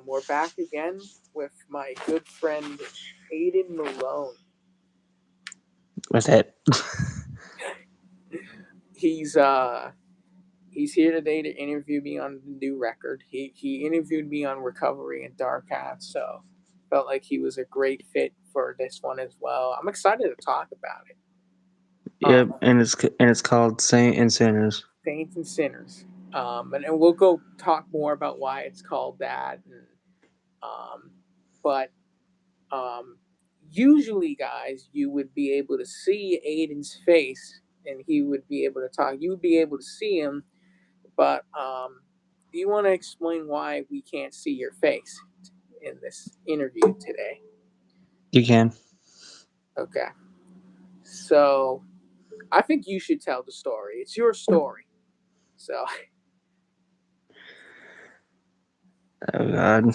We're back again with my good friend Aiden Malone. What's that? He's uh he's here today to interview me on the new record. He interviewed me on Recovery and Dark Half, so felt like he was a great fit for this one as well. I'm excited to talk about it. Yep, Um, and it's called Saint and Sinners. Saints and Sinners. And we'll go talk more about why it's called that. Um, but Um, Usually, guys, you would be able to see Aiden's face and he would be able to talk. You would be able to see him, but do you want to explain why we can't see your face in this interview today? You can. Okay. So I think you should tell the story. It's your story. So, Oh God.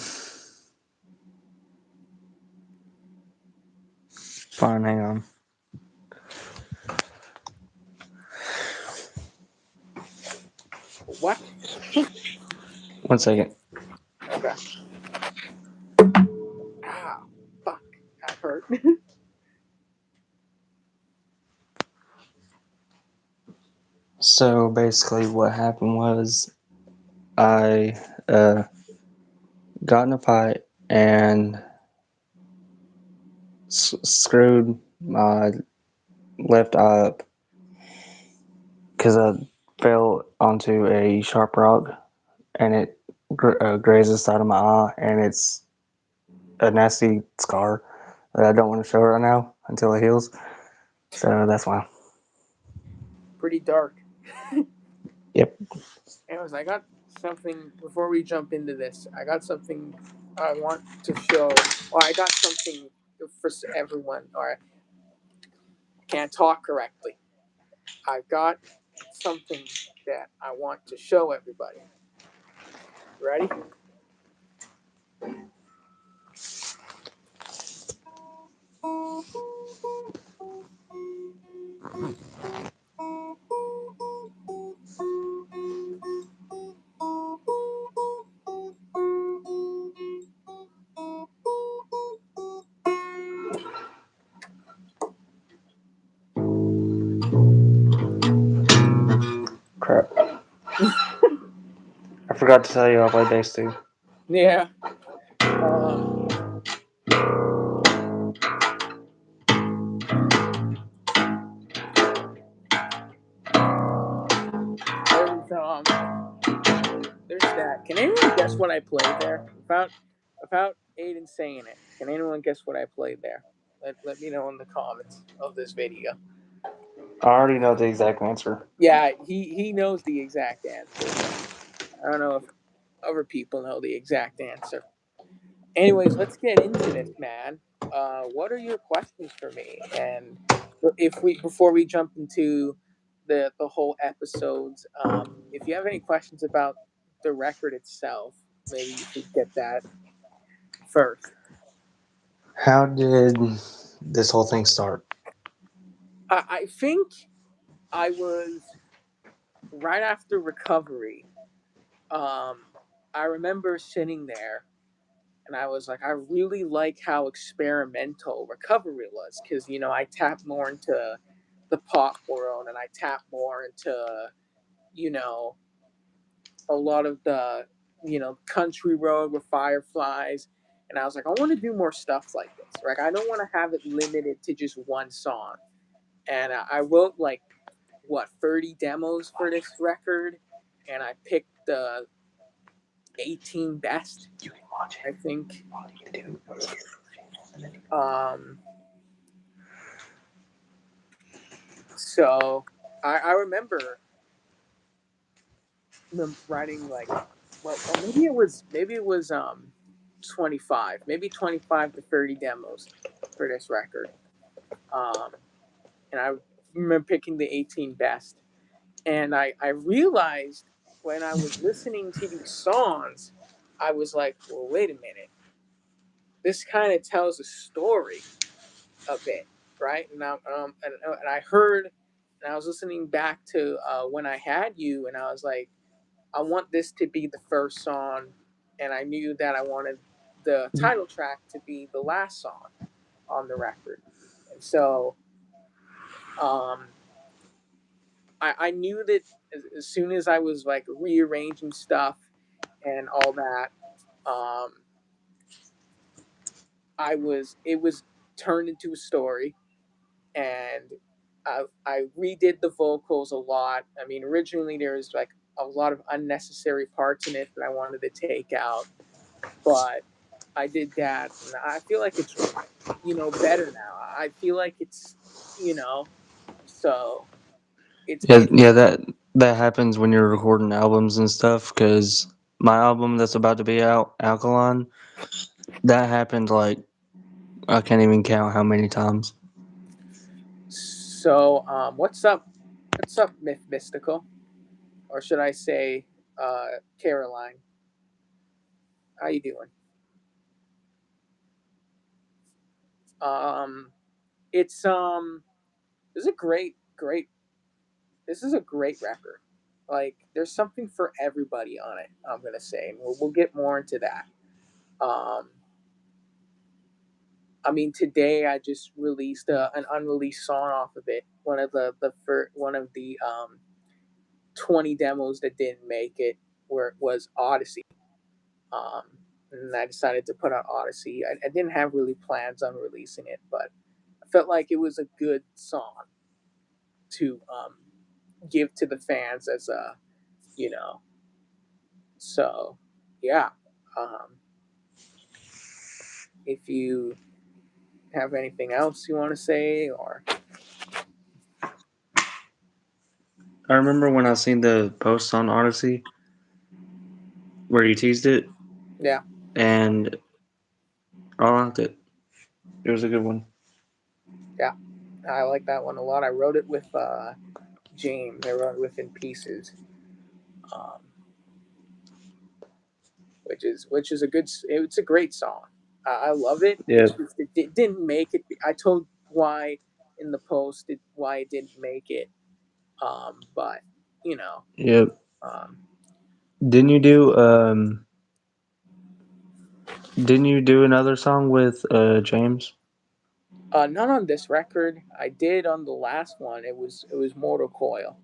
Fine, hang on. what? 1 second. Okay. Ah, fuck. That hurt. So basically, what happened was I uh, got in a fight and screwed my left eye up because I fell onto a sharp rock and it grazed the side of my eye, and it's a nasty scar that I don't want to show right now until it heals. So that's why. Pretty dark. Yep. Anyways, I got something before we jump into this. I got something I want to show. Or I got something for everyone. Or I can't talk correctly. I got something that I want to show everybody. Ready? Crap. I forgot to tell you I play bass too. Yeah. Um, there's there's that. Can anyone guess what I played there? Without Aiden saying it, can anyone guess what I played there? Let me know in the comments of this video. I already know the exact answer. Yeah, he knows the exact answer, but I don't know if other people know the exact answer. Anyways, let's get into this, man. What are your questions for me? And if we before we jump into the whole episodes, if you have any questions about the record itself, maybe you should get that first. How did this whole thing start? I think I was right after recovery. Um, I remember sitting there and I was like, I really like how experimental recovery was because I tapped more into the pop world and I tapped more into you know a lot of the country road with fireflies, and I was like, I want to do more stuff like this. Right, I don't want to have it limited to just one song. And I wrote like what 30 demos for this record, and I picked the 18 best. You can watch I it. think. All you can do is Um, So I remember writing like, well, maybe it was 25, maybe 25 to 30 demos for this record. Um, and I remember picking the 18 best. And I realized when I was listening to these songs, I was like, well, wait a minute. This kind of tells a story a bit, right? And I heard, and I was listening back to When I Had You, and I was like, I want this to be the first song and I knew that I wanted the title track to be the last song on the record. And so um, I knew that as soon as I was like rearranging stuff and all that, um, it was turned into a story, and I redid the vocals a lot. I mean, originally there was like a lot of unnecessary parts in it that I wanted to take out, but I did that, and I feel like it's better now. I feel like it's you know so Yeah, it's yeah, that happens when you're recording albums and stuff. Because my album that's about to be out, Alkaline, that happened like I can't even count how many times. so what's up Mystical, or should I say Caroline, how you doing? um it's this is a great record. Like, there's something for everybody on it, I'm gonna say, and we'll get more into that. um I mean, today I just released an unreleased song off of it. One of the 20 demos that didn't make it, where it was Odyssey. Um, and I decided to put out Odyssey. I didn't have really plans on releasing it, but I felt like it was a good song to give to the fans as a, you know. So, yeah. Um, if you have anything else you want to say, or I remember when I seen the post on Odyssey where you teased it, yeah, and I liked it. It was a good one. yeah, I like that one a lot. I wrote it with James. I wrote it with In Pieces, um, which is a good. It's a great song. I love it. Yeah, It didn't make it. I told why in the post why it didn't make it. But you know, yeah. um, Didn't you do Didn't you do another song with James? not on this record. I did on the last one. It was Mortal Coil,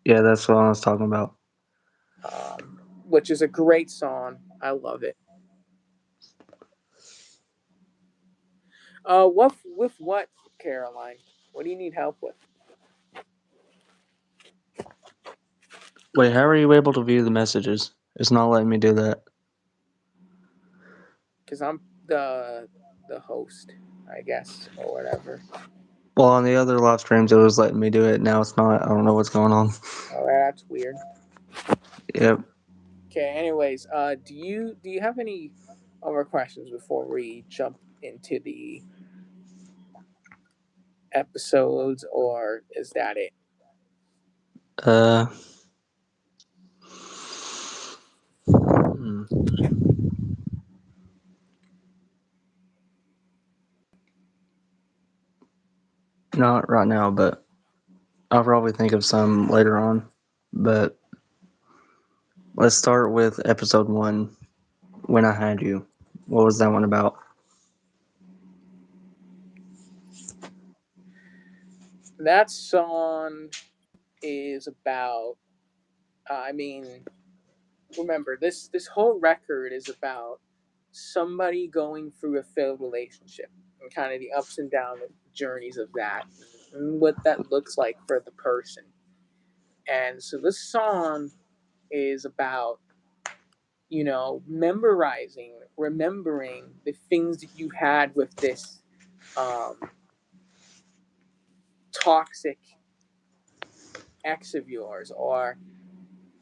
Yeah, that's what I was talking about. which is a great song. I love it. What with what, Caroline? What do you need help with? Wait, how are you able to view the messages? It's not letting me do that. Because I'm the host, I guess, or whatever. Well, on the other live streams, it was letting me do it. Now it's not. I don't know what's going on. Oh, that's weird. Yep. Okay. Anyways, do you have any other questions before we jump into the episodes, or is that it? Uh, hmm, not right now, but I'll probably think of some later on. But let's start with episode one. When I Had You. What was that one about? That song is about. I mean, remember, this whole record is about somebody going through a failed relationship and kind of the ups and down journeys of that, and what that looks like for the person. And so this song is about, remembering the things that you had with this um, toxic ex of yours, or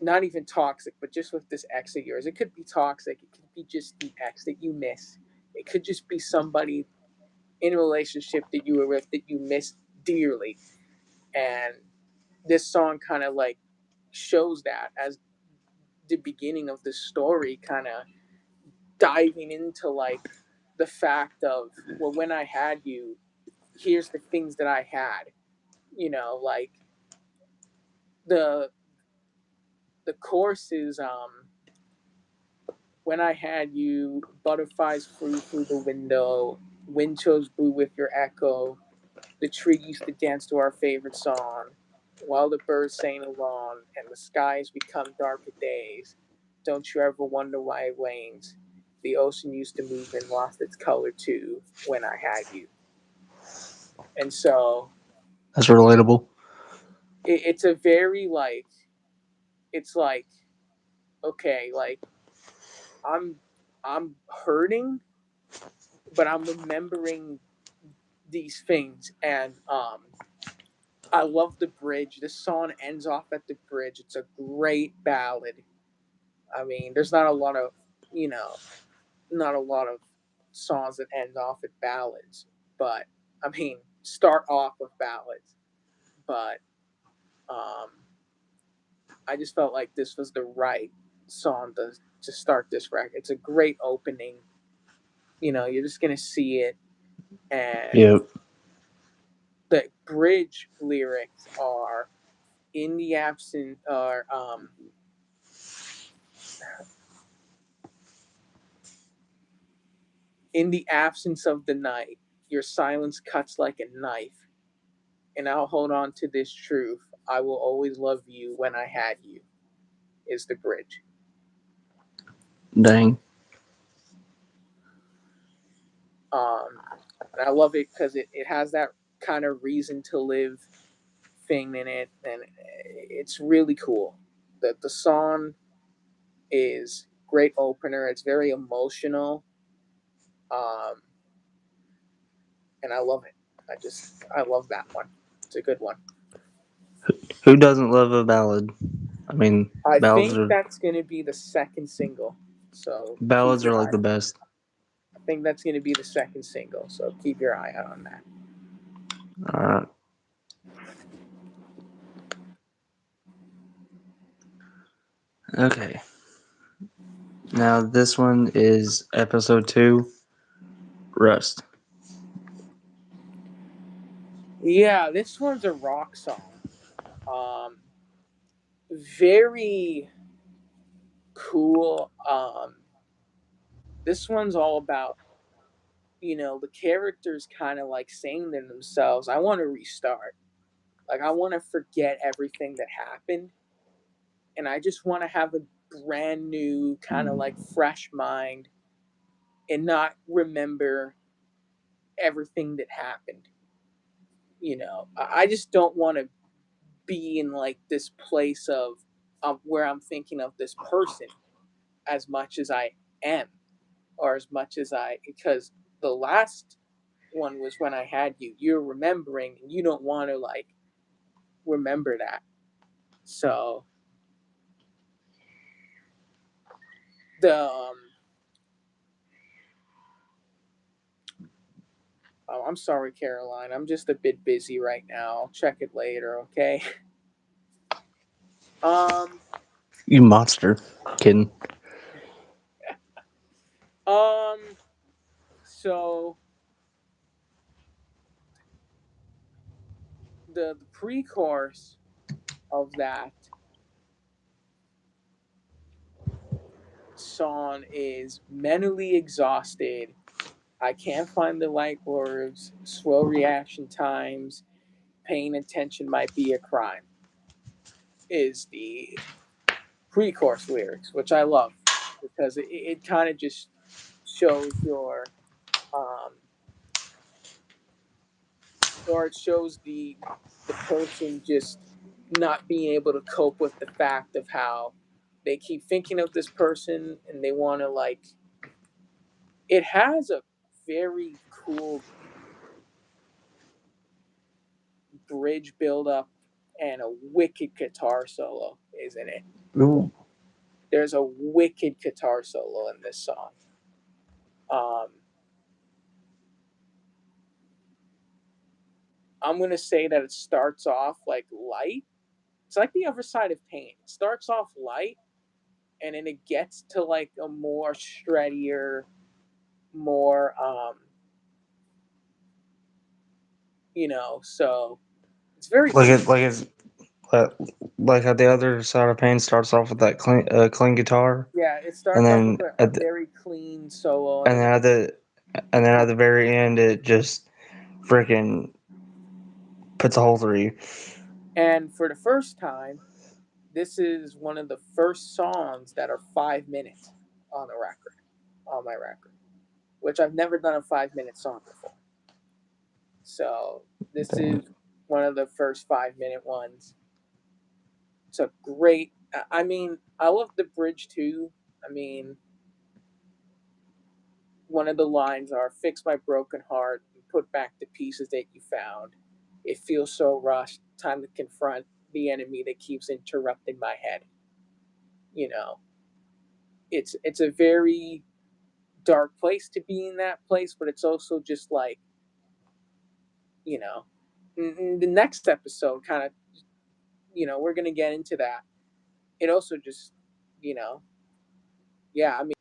not even toxic, but just with this ex of yours. It could be toxic. It could be just the ex that you miss. It could just be somebody in a relationship that you were with that you miss dearly. And this song kind of like shows that as the beginning of the story, kind of diving into like the fact of, well, when I had you, here's the things that I had. Like the the course is When I Had You, Butterflies Flew Through the Window, Wind Chose Blue with Your Echo, The tree used to dance to our favorite song, while the birds sang along, and the skies become darker days. Don't you ever wonder why it rains? The ocean used to move and lost its color too when I had you. And so That's relatable. it's a very like it's like okay, like I'm I'm hurting, but I'm remembering these things, and I love the bridge. This song ends off at the bridge. It's a great ballad. I mean, there's not a lot of, you know, not a lot of songs that end off at ballads, but I mean, start off with ballads. But um, I just felt like this was the right song to start this record. It's a great opening. You're just gonna see it, and Yep. the bridge lyrics are in the absence are in the absence of the night, your silence cuts like a knife, and I'll hold on to this truth. I will always love you when I had you, is the bridge. Dang. Um, and I love it because it has that kind of reason to live thing in it, and it's really cool. The song is great opener. It's very emotional, um, and I love it. I love that one. It's a good one. Who doesn't love a ballad? I mean, I think that's going to be the second single. So keep ballads are your like eye the out. best. I think that's going to be the second single. So keep your eye out on that. All right. Okay. Now this one is episode 2, Rust. Yeah, this one's a rock song. Um, very cool. This one's all about, the characters kind of like saying to themselves, I want to restart. Like, I want to forget everything that happened. And I just want to have a brand new, kind of like fresh mind and not remember everything that happened. I just don't want to be in like this place of where I'm thinking of this person as much as I am, or as much as because the last one was when I had you. You're remembering, and you don't want to like remember that. So the oh, I'm sorry, Caroline. I'm just a bit busy right now. I'll check it later. Okay. Um. You monster. Kidding. Um. So the pre-chorus of that song is mentally exhausted. I can't find the right words. Slow reaction times. Paying attention might be a crime. Is the pre-chorus lyrics, which I love because it kind of just shows um, or it shows the person just not being able to cope with the fact of how they keep thinking of this person and they want to like. It has a very cool bridge build up and a wicked guitar solo, isn't it? Ooh. There's a wicked guitar solo in this song. Um, I'm gonna say that it starts off like light. It's like the other side of pain. It starts off light, and then it gets to like a more shreddier, more So it's very Like cool. it, like it's like, like how the other side of pain starts off with that clean guitar, Yeah, it and starts off then with a very clean solo, and and then then and then at the very end it just freaking puts a hole through you. and for the first time, this is one of the first songs that are 5 minutes on the record, on my record, which I've never done a 5 minute song before. So this Dang. is one of the first 5 minute ones. It's a great. I mean, I love the bridge too. I mean, one of the lines are "Fix my broken heart and put back the pieces that you found. It feels so rushed. Time to confront the enemy that keeps interrupting my head." You know, it's a very dark place to be in that place, but it's also just like, you know, the next episode kind of, we're gonna get into that. It also just, you know, yeah. I mean,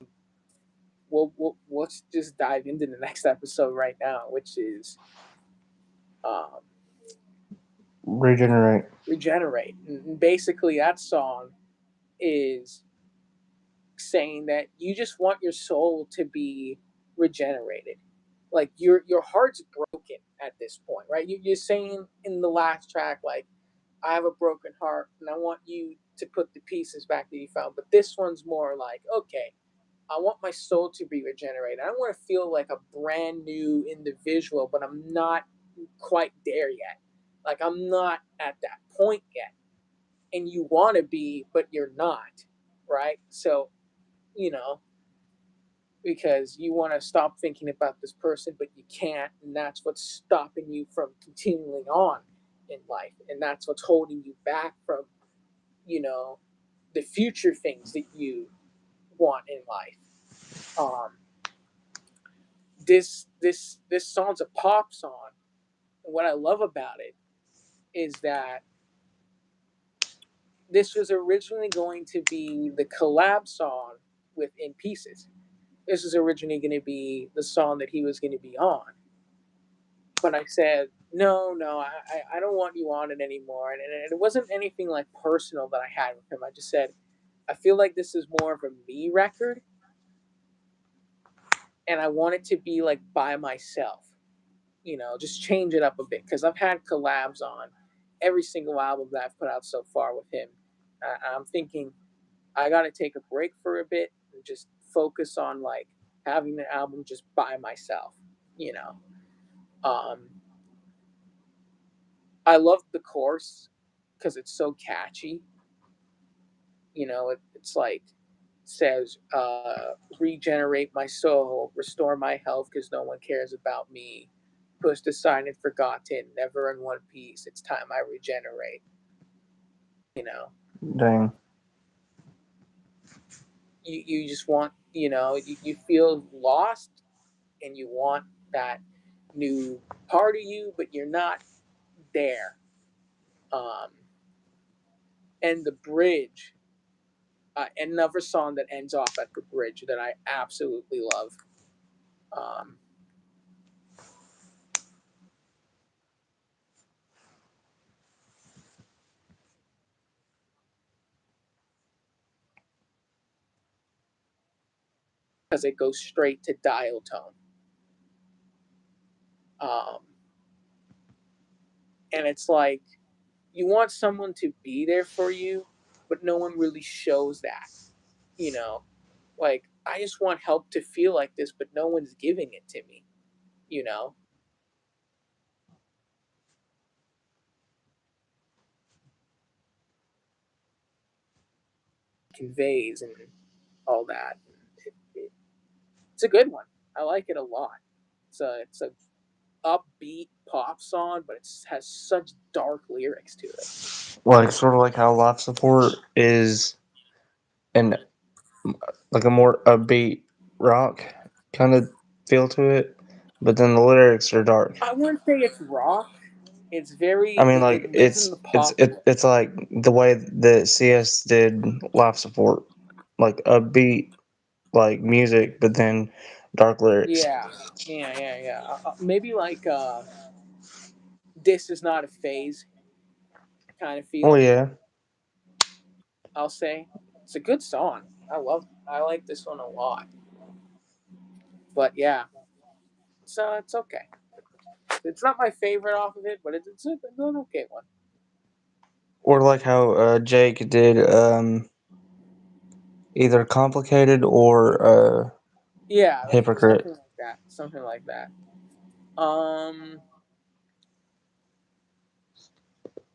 let's just dive into the next episode right now, which is um, Regenerate. "Regenerate." And basically, that song is saying that you just want your soul to be regenerated. Like your heart's broken at this point, right? You're saying in the last track, like, I have a broken heart and I want you to put the pieces back that you found. But this one's more like, okay, I want my soul to be regenerated. I want to feel like a brand new individual, but I'm not quite there yet. Like, I'm not at that point yet. And you want to be, but you're not, right? So, you know, because you want to stop thinking about this person, but you can't. And that's what's stopping you from continuing on in life. And that's what's holding you back from, you know, the future things that you want in life. Um, this song's a pop song. And what I love about it is that this was originally going to be the collab song with In Pieces. This was originally going to be the song that he was going to be on. But I said, no, no, I don't want you on it anymore. And it wasn't anything like personal that I had with him. I just said, I feel like this is more of a me record, and I want it to be like by myself. Just change it up a bit because I've had collabs on every single album that I've put out so far with him. I'm thinking I got to take a break for a bit and just focus on like having the album just by myself. You know, um, I love the chorus because it's so catchy. It's like says, regenerate my soul, restore my health because no one cares about me. Pushed aside and forgotten, never in one piece. It's time I regenerate. You know, Dang. you just want, you feel lost and you want that new part of you, but you're not there. Um, and the bridge, another song that ends off at the bridge that I absolutely love. Um, because it goes straight to dial tone. Um, and it's like you want someone to be there for you, but no one really shows that. You know, like I just want help to feel like this, but no one's giving it to me. You know, conveys and all that. It's a good one. I like it a lot. It's a upbeat pop song, but it has such dark lyrics to it. Like sort of like how life support is an like a more upbeat rock kind of feel to it, but then the lyrics are dark. I wouldn't say it's rock. It's I very mean, it like lives in the pop world. it's like the way that CS did life support, like upbeat like music, but then dark lyrics. Yeah, yeah. Maybe like this is not a phase. kind of Oh feeling. yeah. I'll say it's a good song. I like this one a lot. But yeah, so it's okay. It's not my favorite off of it, but it's an okay one. Or like how Jake did either complicated or Yeah, hypocrite. something like that. Something like that. Um,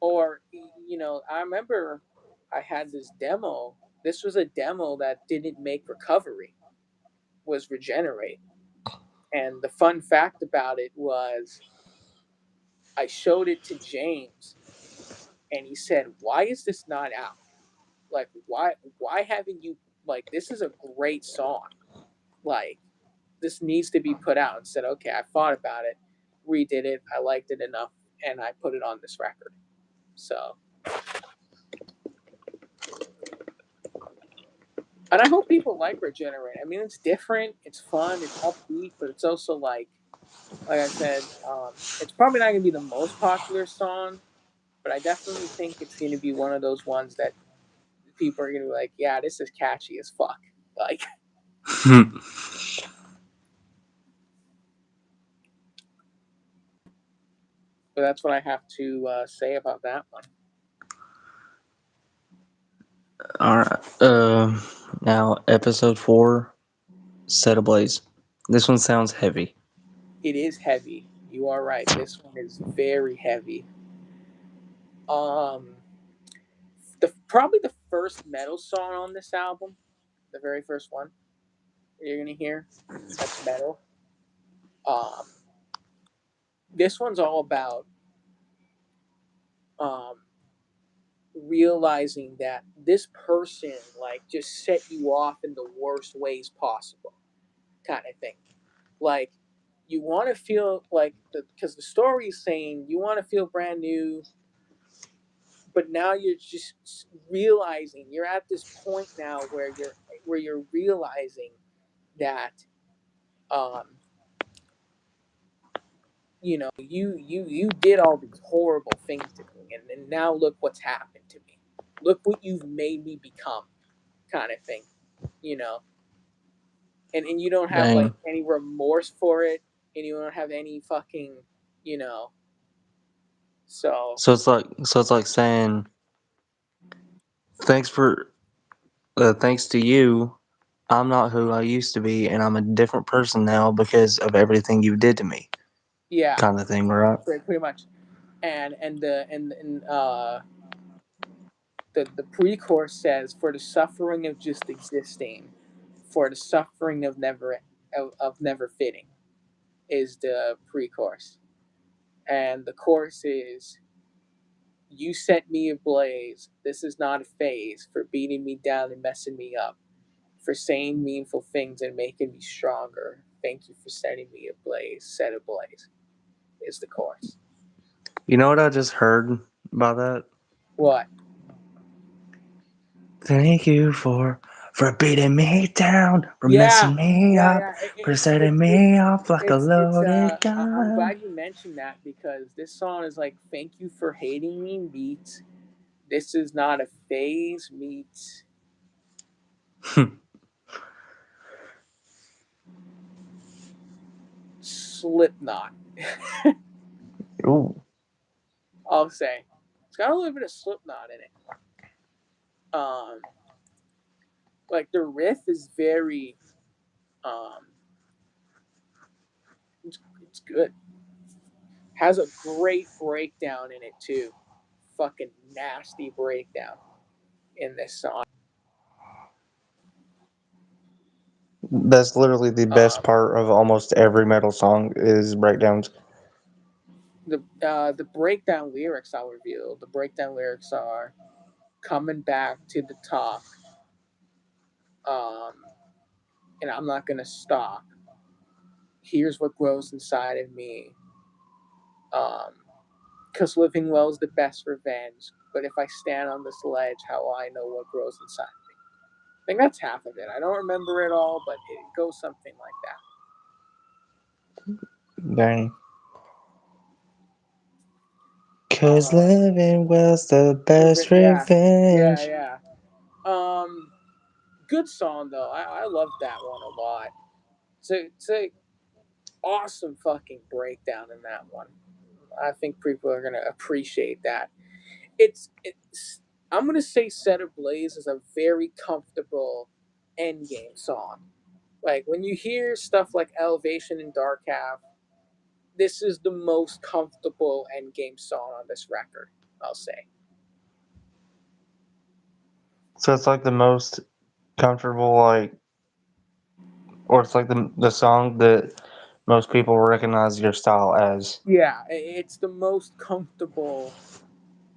or I remember I had this demo. This was a demo that didn't make recovery. Was regenerate. And the fun fact about it was I showed it to James and he said, "Why is this not out? Like why haven't you like this is a great song. Like this needs to be put out." And said, "Okay, I thought about it, redid it, I liked it enough, and I put it on this record." So, and I hope people like Regenerate. I mean, it's different, it's fun, it's upbeat, but it's also like I said, it's probably not gonna be the most popular song, but I definitely think it's gonna be one of those ones that people are gonna be like, "Yeah, this is catchy as fuck." Like, but that's what I have to say about that one. All right. Now episode 4, Set Ablaze. This one sounds heavy. It is heavy. You are right. This one is very heavy. Um, the probably the first metal song on this album, the very first one you're gonna hear, that's metal. Um, this one's all about um realizing that this person like just set you off in the worst ways possible, kind of thing. Like you want to feel like because the story is saying you want to feel brand new, but now you're just realizing you're at this point now where you're realizing that um you did all these horrible things to me, and now look what's happened to me, look what you've made me become, kind of thing, you know and you don't have like Dang. any remorse for it, and you don't have any fucking you know so So it's like saying thanks for thanks to you, I'm not who I used to be, and I'm a different person now because of everything you did to me, yeah, kind of thing, right? pretty much. And the pre-chorus says, "For the suffering of just existing, for the suffering of never fitting," is the pre-chorus, and the chorus is, "You set me ablaze. This is not a phase for beating me down and messing me up, for saying meaningful things and making me stronger. Thank you for setting me ablaze. Set ablaze," is the chorus. You know what I just heard about that? What? Thank you for beating me down, for Yeah, messing me yeah, up, yeah. for setting me off like a loaded I'm gun. glad you mentioned that because this song is like "Thank you for hating me" meets "This is not a phase" meets Slipknot. Ooh. I'll say it's got a little bit of Slipknot in it. Um, like the riff is very um, it's good. Has a great breakdown in it too. Fucking nasty breakdown in this song. That's literally the best Um, part of almost every metal song is breakdowns. the breakdown lyrics I'll reveal. The breakdown lyrics are coming back to the top, um, and I'm not gonna stop. Here's what grows inside of me. Because living well is the best revenge. But if I stand on this ledge, how will I know what grows inside of me? I think that's half of it. I don't remember it all, but it goes something like that. Dang. 'Cause living well's the best Yeah, revenge. yeah. Good song though. I love that one a lot. It's a awesome fucking breakdown in that one. I think people are gonna appreciate that. It's I'm gonna say Set Ablaze is a very comfortable endgame song. Like when you hear stuff like Elevation and Dark Half, this is the most comfortable endgame song on this record, I'll say. So it's like the most comfortable, like, or it's like the song that most people recognize your style as. Yeah, it's the most comfortable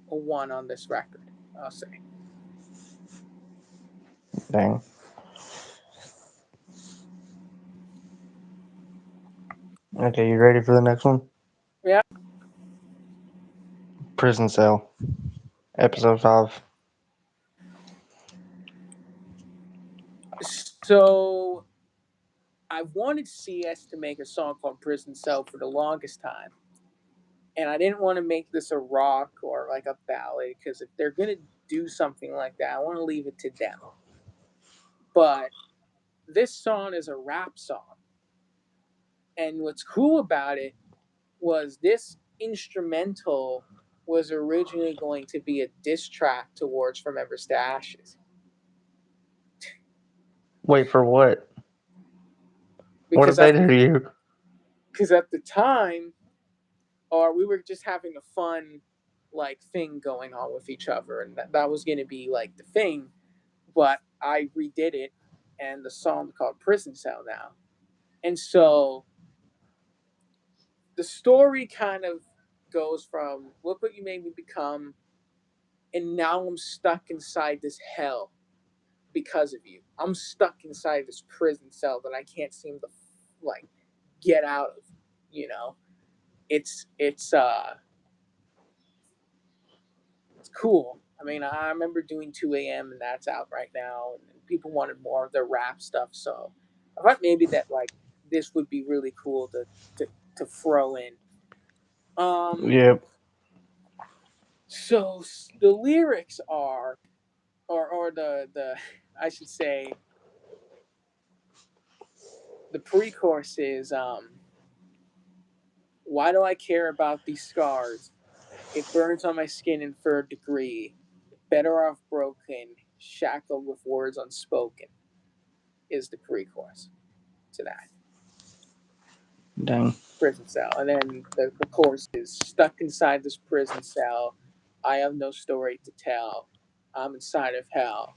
one on this record, I'll say. Dang. Okay, you ready for the next one? Yeah. Prison Cell, episode 5. So I wanted CS to make a song called Prison Cell for the longest time. And I didn't want to make this a rock or like a ballad because if they're going to do something like that, I want to leave it to them. But this song is a rap song. And what's cool about it was this instrumental was originally going to be a diss track towards From Embers to Ashes. Wait, for what? What did Because they at, do to you? because at the time, or we were just having a fun like thing going on with each other, and that was going to be like the thing. But I redid it, and the song called Prison Cell now. And so the story kind of goes from look what you made me become, and now I'm stuck inside this hell because of you. I'm stuck inside this prison cell that I can't seem to like get out of. You know, it's cool. I mean, I remember doing 2 a.m. and that's out right now, and people wanted more of their rap stuff. So I thought maybe that like this would be really cool to to throw in. Um, Yep. so the lyrics are, or the I should say the pre-chorus is why do I care about these scars? It burns on my skin in third degree. Better off broken, shackled with words unspoken, is the pre-chorus to that Dang. prison cell. And then the chorus is stuck inside this prison cell. I have no story to tell. I'm inside of hell.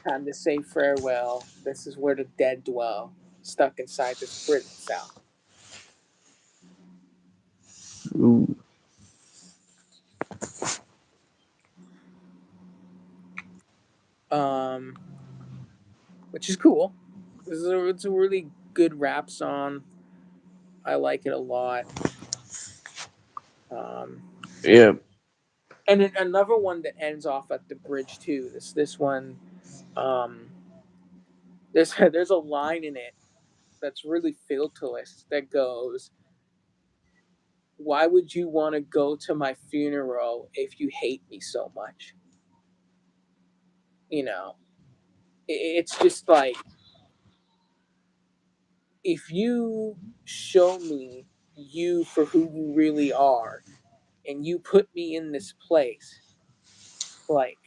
Time to say farewell. This is where the dead dwell. Stuck inside this prison cell. Ooh. Um, which is cool. It's a really good rap song. I like it a lot. Um, Yep. and then another one that ends off at the bridge too. This one, um, there's a line in it that's really filterless that goes, "Why would you want to go to my funeral if you hate me so much?" You know, it's just like if you show me you for who you really are, and you put me in this place, like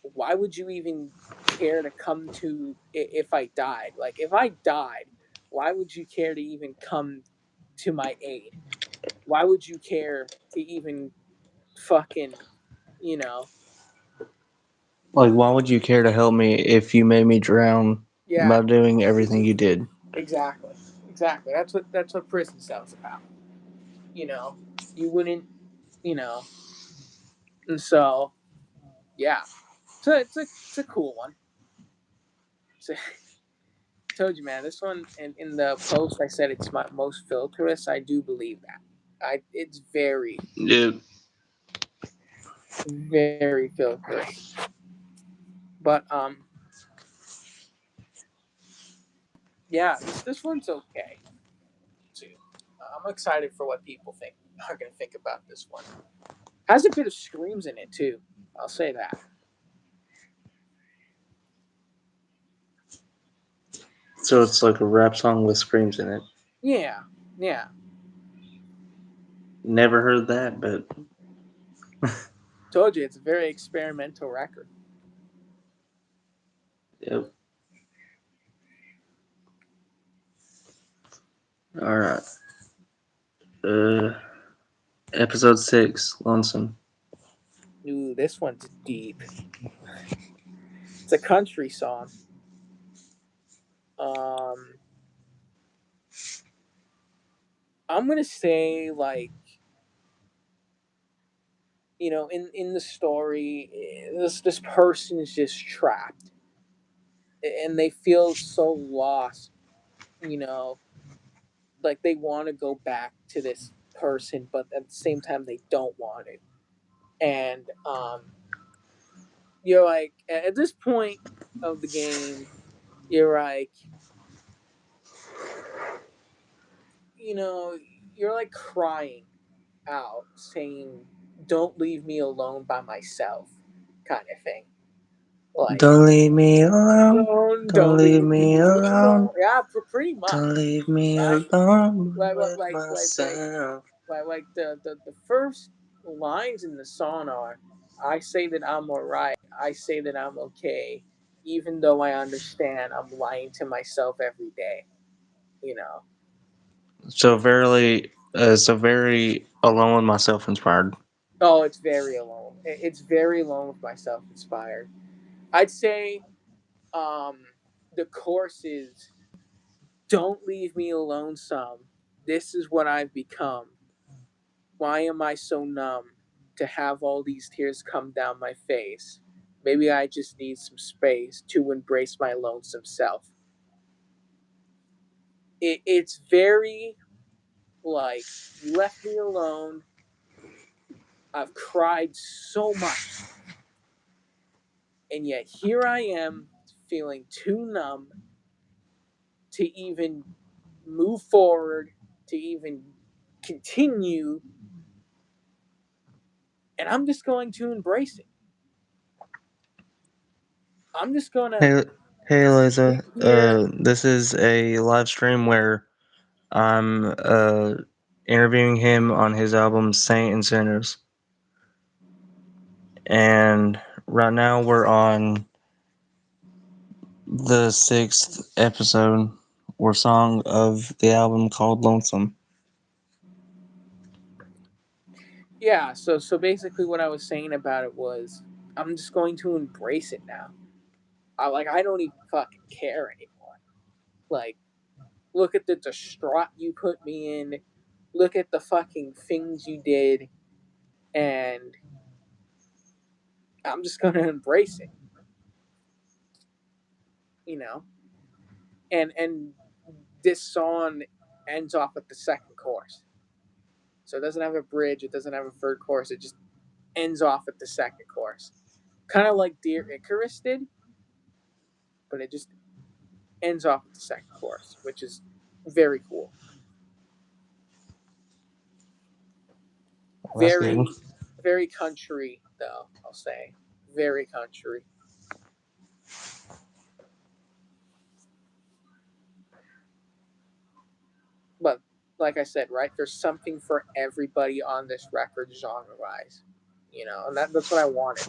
why would you even care to come to if I died? Like if I died, why would you care to even come to my aid? Why would you care to even fucking, you know? Like, why would you care to help me if you made me drown Yeah, by doing everything you did? exactly. Exactly. That's what prison cell's about. You know, you wouldn't, you know. And so, yeah. So it's a cool one. So, told you, man. This one in the post, I said it's my most filterous. I do believe that. It's very, Yep. very filterous. But yeah, this one's okay too. I'm excited for what people think. are gonna think about this one. Has a bit of screams in it too. I'll say that. So it's like a rap song with screams in it. Yeah, yeah. Never heard that, but Told you it's a very experimental record. yep. All right. Uh, episode 6, Lonesome. Ooh, this one's deep. It's a country song. Um, I'm gonna say like in the story, this person is just trapped, and they feel so lost. You know, like they want to go back to this person, but at the same time they don't want to. And you're like at this point of the game, you're like, you know, you're like crying out, saying, "Don't leave me alone by myself," kind of thing. Like, Don't leave me alone. Don't don't leave leave me me alone. alone. Yeah, pretty Don't much, leave me right? alone Like, like, with like, like, like, myself. like the first lines in the song are, "I say that I'm alright. I say that I'm okay, even though I understand I'm lying to myself every day." You know. So very alone with myself inspired. Oh, it's very alone. It's very alone with myself inspired. I'd say um the course is, "Don't leave me alone some. This is what I've become. Why am I so numb to have all these tears come down my face? Maybe I just need some space to embrace my lonesome self." It's very like, you left me alone. I've cried so much, and yet here I am feeling too numb to even move forward, to even continue, and I'm just going to embrace it. I'm just going to Hey, hey, sit Liza. here. This is a live stream where I'm interviewing him on his album Saint and Sinners, and right now we're on the 6th episode or song of the album called Lonesome. Yeah, so basically what I was saying about it was, I'm just going to embrace it now. I don't even fucking care anymore. Like, look at the distraught you put me in. Look at the fucking things you did, and I'm just going to embrace it, you know? And this song ends off with the second chorus. So it doesn't have a bridge, it doesn't have a third chorus, it just ends off at the second chorus. Kind of like Dear Icarus did, but it just ends off at the second chorus, which is very cool. That's good. Very, very country, though, I'll say. Very country. But like I said, right, there's something for everybody on this record genre wise. And that's what I wanted.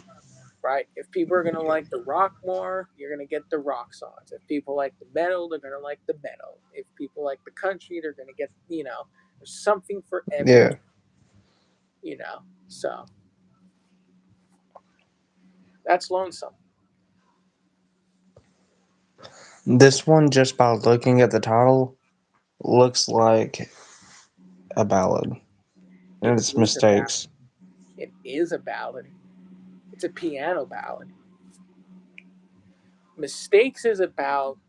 Right? If people are gonna like the rock more, you're gonna get the rock songs. If people like the metal, they're gonna like the metal. If people like the country, they're gonna get there's something for Yeah. everyone. So that's Lonesome. This one, just by looking at the title, looks like a ballad. It And it's is a ballad. mistakes. It is a ballad. It's a piano ballad. Mistakes is about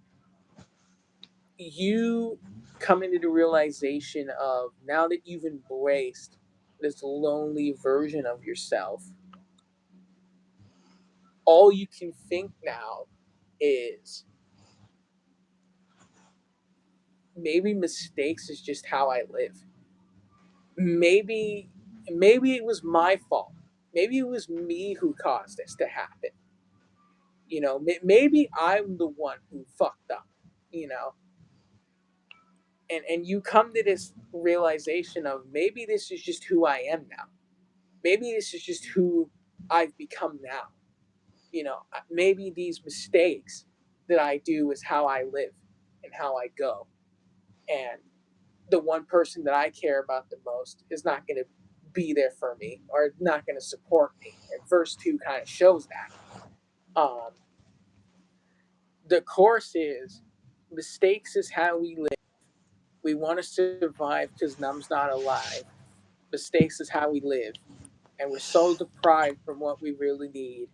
you coming to the realization of, now that you've embraced this lonely version of yourself, all you can think now is, maybe mistakes is just how I live. maybe maybe it was my fault. Maybe it was me who caused this to happen. Maybe I'm the one who fucked up. You know, and you come to this realization of maybe this is just who I am now. Maybe this is just who I've become now. Maybe these mistakes that I do is how I live and how I go. And the one person that I care about the most is not going to be there for me or not going to support me. And verse 2 kind of shows that. The chorus is mistakes is how we live. We want to survive because Num's not alive. Mistakes is how we live. And we're so deprived from what we really need.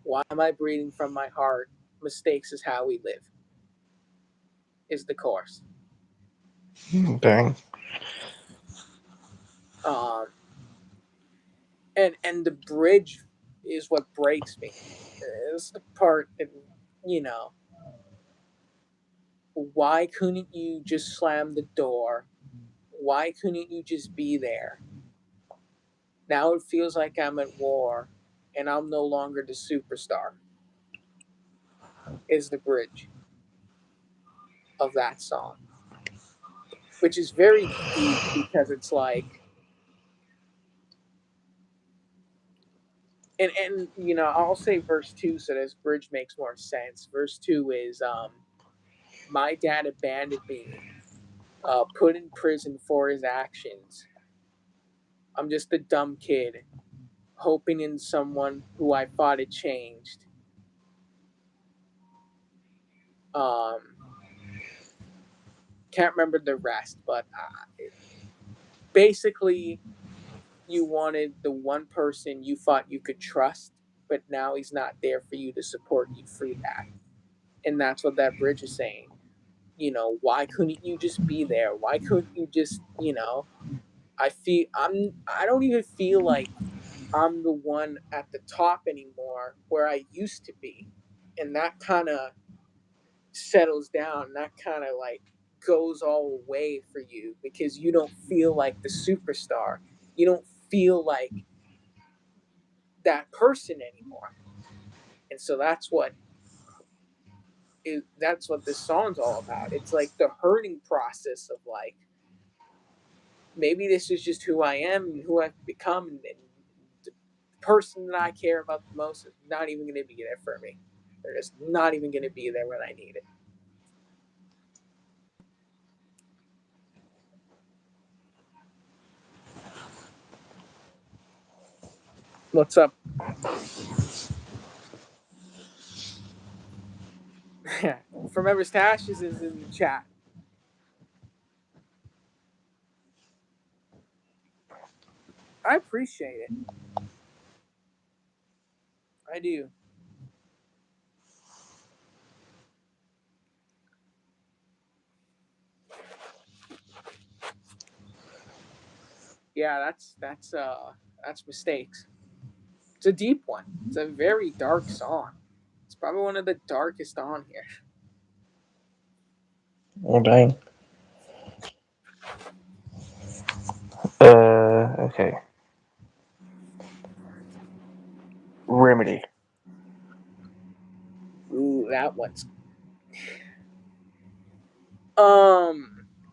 Why am I breathing from my heart? Mistakes is how we live. Is the chorus. Dang. Um, and the bridge is what breaks me. It's the part that, you know, why couldn't you just slam the door? Why couldn't you just be there? Now it feels like I'm at war and I'm no longer the superstar. Is the bridge of that song, which is very deep because it's like, and I'll say verse 2 so this bridge makes more sense. Verse 2 is my dad abandoned me, put in prison for his actions. I'm just a dumb kid hoping in someone who I thought had changed. um can't remember the rest, but basically you wanted the one person you thought you could trust, but now he's not there for you to support you through that. And that's what that bridge is saying. Why couldn't you just be there? Why couldn't you just, I don't even feel like I'm the one at the top anymore where I used to be. And that kind of settles down. That kind of like goes all away for you because you don't feel like the superstar. You don't feel like that person anymore. And so that's what this song's all about. It's like the hurting process of like, maybe this is just who I am and who I've become, and the person that I care about the most is not even going to be there for me. They're just not even going to be there when I need it. What's up? From Everest Ashes is in the chat. I appreciate it. I do. Yeah, that's mistakes. It's a deep one. It's a very dark song. It's probably one of the darkest on here. Oh, dang. Okay. Remedy. Ooh, that one's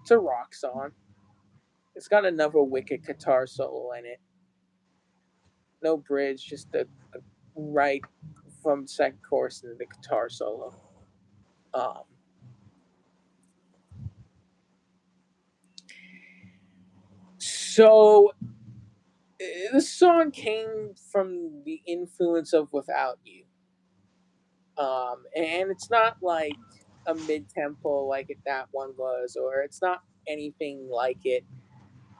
it's a rock song. It's got another wicked guitar solo in it. No bridge, just a right from second chorus into the guitar solo. Um, so this song came from the influence of Without You. And it's not like a mid tempo like that one was, or it's not anything like it.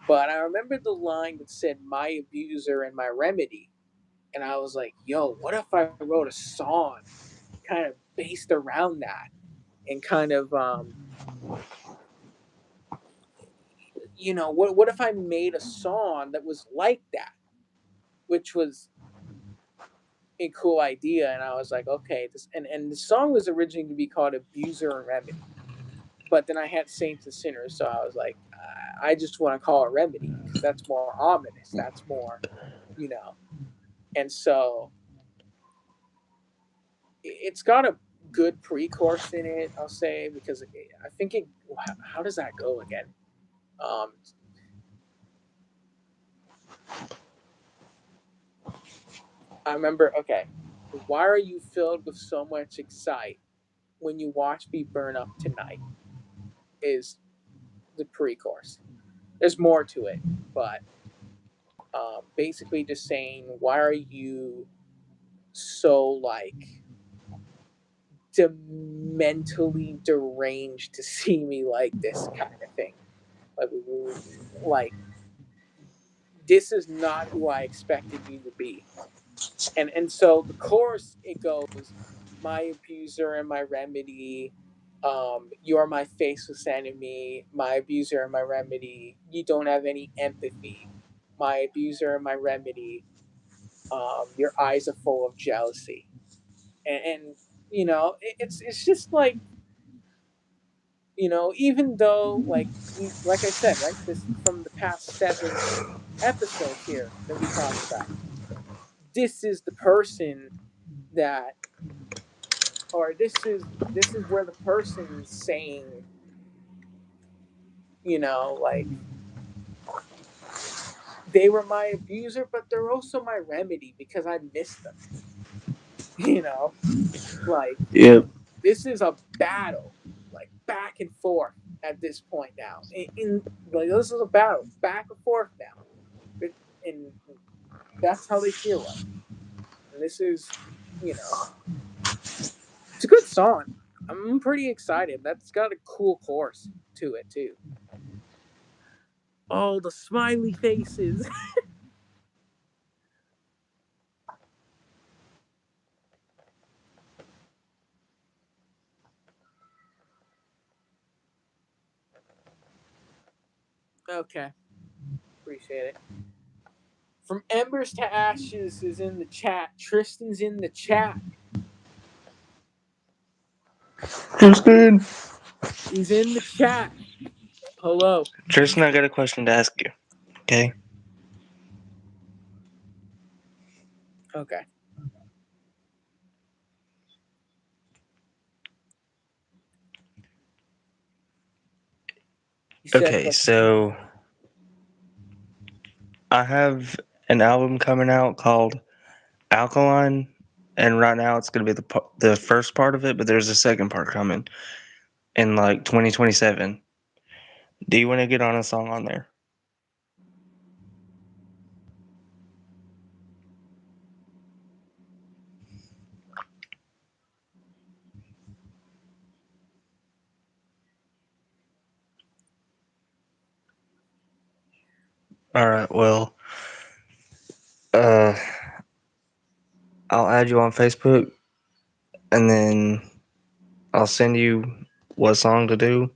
But I remember the line that said "my abuser and my remedy," and I was like, "Yo, what if I wrote a song kind of based around that, and kind of what if I made a song that was like that?" Which was a cool idea, and I was like, okay, this and the song was originally to be called "Abuser and Remedy," But then I had Saints and Sinners, so I was like, I just want to call it Remedy because that's more ominous. That's more, you know. And so it's got a good pre-chorus in it, I'll say, because I think it. How does that go again? Um, I remember. Okay, why are you filled with so much excite when you watch me burn up tonight? Is the pre-chorus. There's more to it, but basically just saying, why are you so like mentally deranged to see me like this kind of thing? Like, like this is not who I expected you to be. And so the chorus it goes, my abuser and my remedy, you're my faceless enemy, my abuser and my remedy, you don't have any empathy, my abuser and my remedy, your eyes are full of jealousy, and it's just like, even though like I said, right, this from the past 7 episodes here that we talked about, this is the person that, or this is where the person's saying, like, they were my abuser, but they're also my remedy because I miss them. You know, like, Yep. this is a battle, like back and forth at this point now. Like, this is a battle back and forth now, and that's how they feel like. And this is, you know, it's a good song. I'm pretty excited. That's got a cool chorus to it too. Oh, the smiley faces. Okay, appreciate it. From Embers to Ashes is in the chat. Tristan's in the chat. Tristan. He's in the chat. Hello. Tristan, I got a question to ask you. Okay. Okay. He said, Okay, "What?" so I have an album coming out called Alkaline, and right now it's going to be the first part of it, but there's a second part coming in like 2027. Do you want to get on a song on there? All right. Well, uh, I'll add you on Facebook, and then I'll send you what song to do,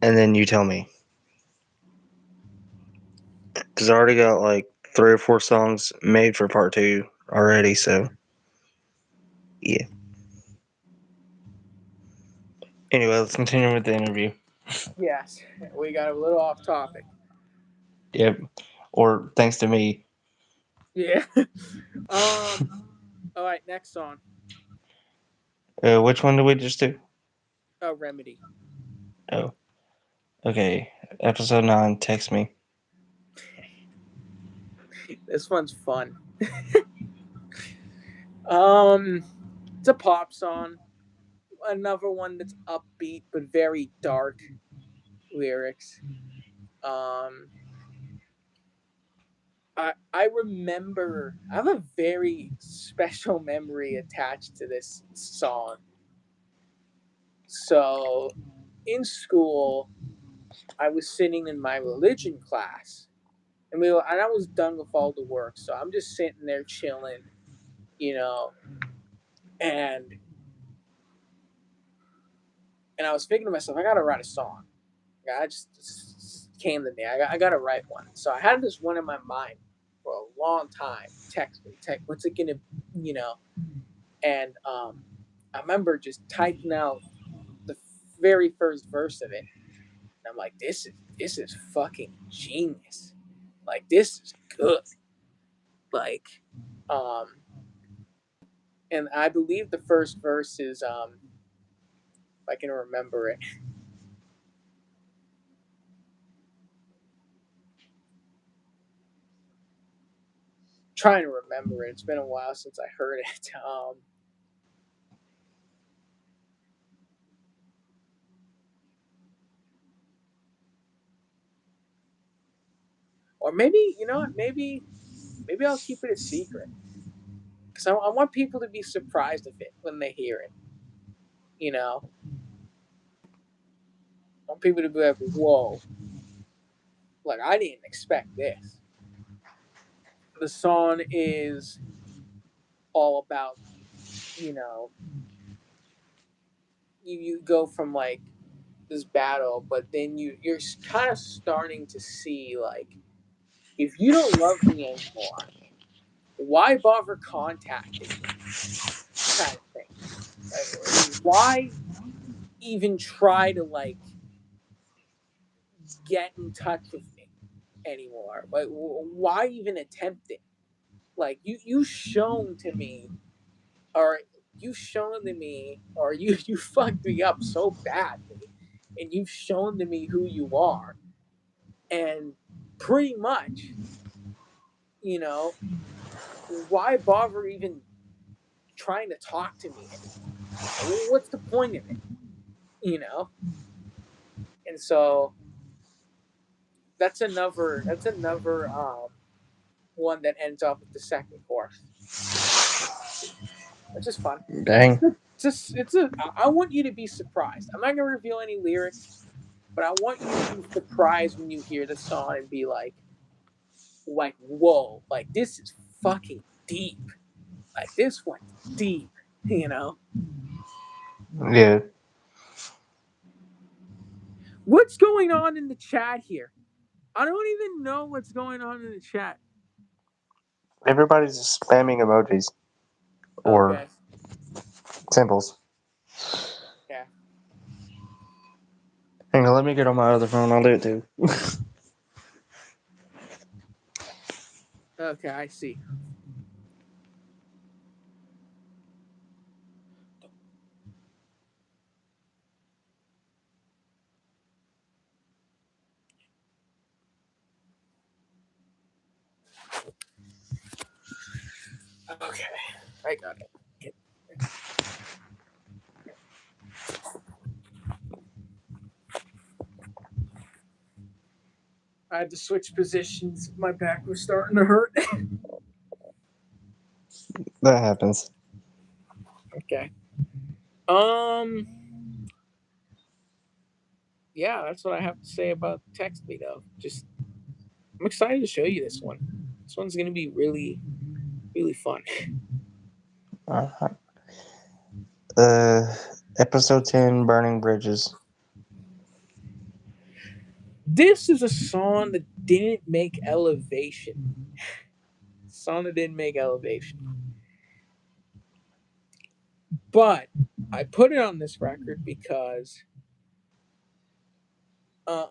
and then you tell me. Because I already got like 3 or 4 songs made for part 2 already, so yeah. Anyway, let's continue with the interview. Yes, we got a little off topic. Yep. Or thanks to me. Yeah. All right, next song. Which one did we just do? Remedy. Oh, okay. Episode 9, Text Me. This one's fun. It's a pop song. Another one that's upbeat but very dark lyrics. Um, I remember, I have a very special memory attached to this song. So in school, I was sitting in my religion class, and I was done with all the work, so I'm just sitting there chilling, you know, and I was thinking to myself, I gotta write a song. I just came to me. I gotta write one. So I had this one in my mind for a long time. Text me. What's it gonna, you know? And I remember just typing out the very first verse of it. And I'm like, this is fucking genius. Like this is good. Like, um, and I believe the first verse is if I can remember it. Trying to remember it. It's been a while since I heard it. Or maybe you know what? Maybe I'll keep it a secret because I want people to be surprised of it when they hear it. You know, I want people to be like, "Whoa!" Like I didn't expect this. The song is all about you know you go from like this battle, but then you're kind of starting to see like if you don't love me anymore, why bother contacting me? Kind of thing. Like, why even try to like get in touch with me anymore? Like, why even attempt it? Like, you've shown to me, or you fucked me up so badly, and you've shown to me who you are, and pretty much, you know, why bother even trying to talk to me anymore? What's the point of it? You know, and so that's another one that ends up with the second chorus, which is fun. Dang. I want you to be surprised. I'm not gonna reveal any lyrics, but I want you to be surprised when you hear the song and be like whoa, like this is fucking deep. Like this one's deep, you know. Yeah. What's going on in the chat here? I don't even know what's going on in the chat. Everybody's just spamming emojis or Okay. symbols. Yeah. Hang on, let me get on my other phone. I'll do it too. Okay, I see. Okay, I got it. I had to switch positions. My back was starting to hurt. That happens. Okay. Yeah, that's what I have to say about Text Me though. Just I'm excited to show you this one. This one's gonna be really, really fun. Uh, uh, episode 10, Burning Bridges. This is a song that didn't make Elevation. Song that didn't make Elevation. But I put it on this record because uh,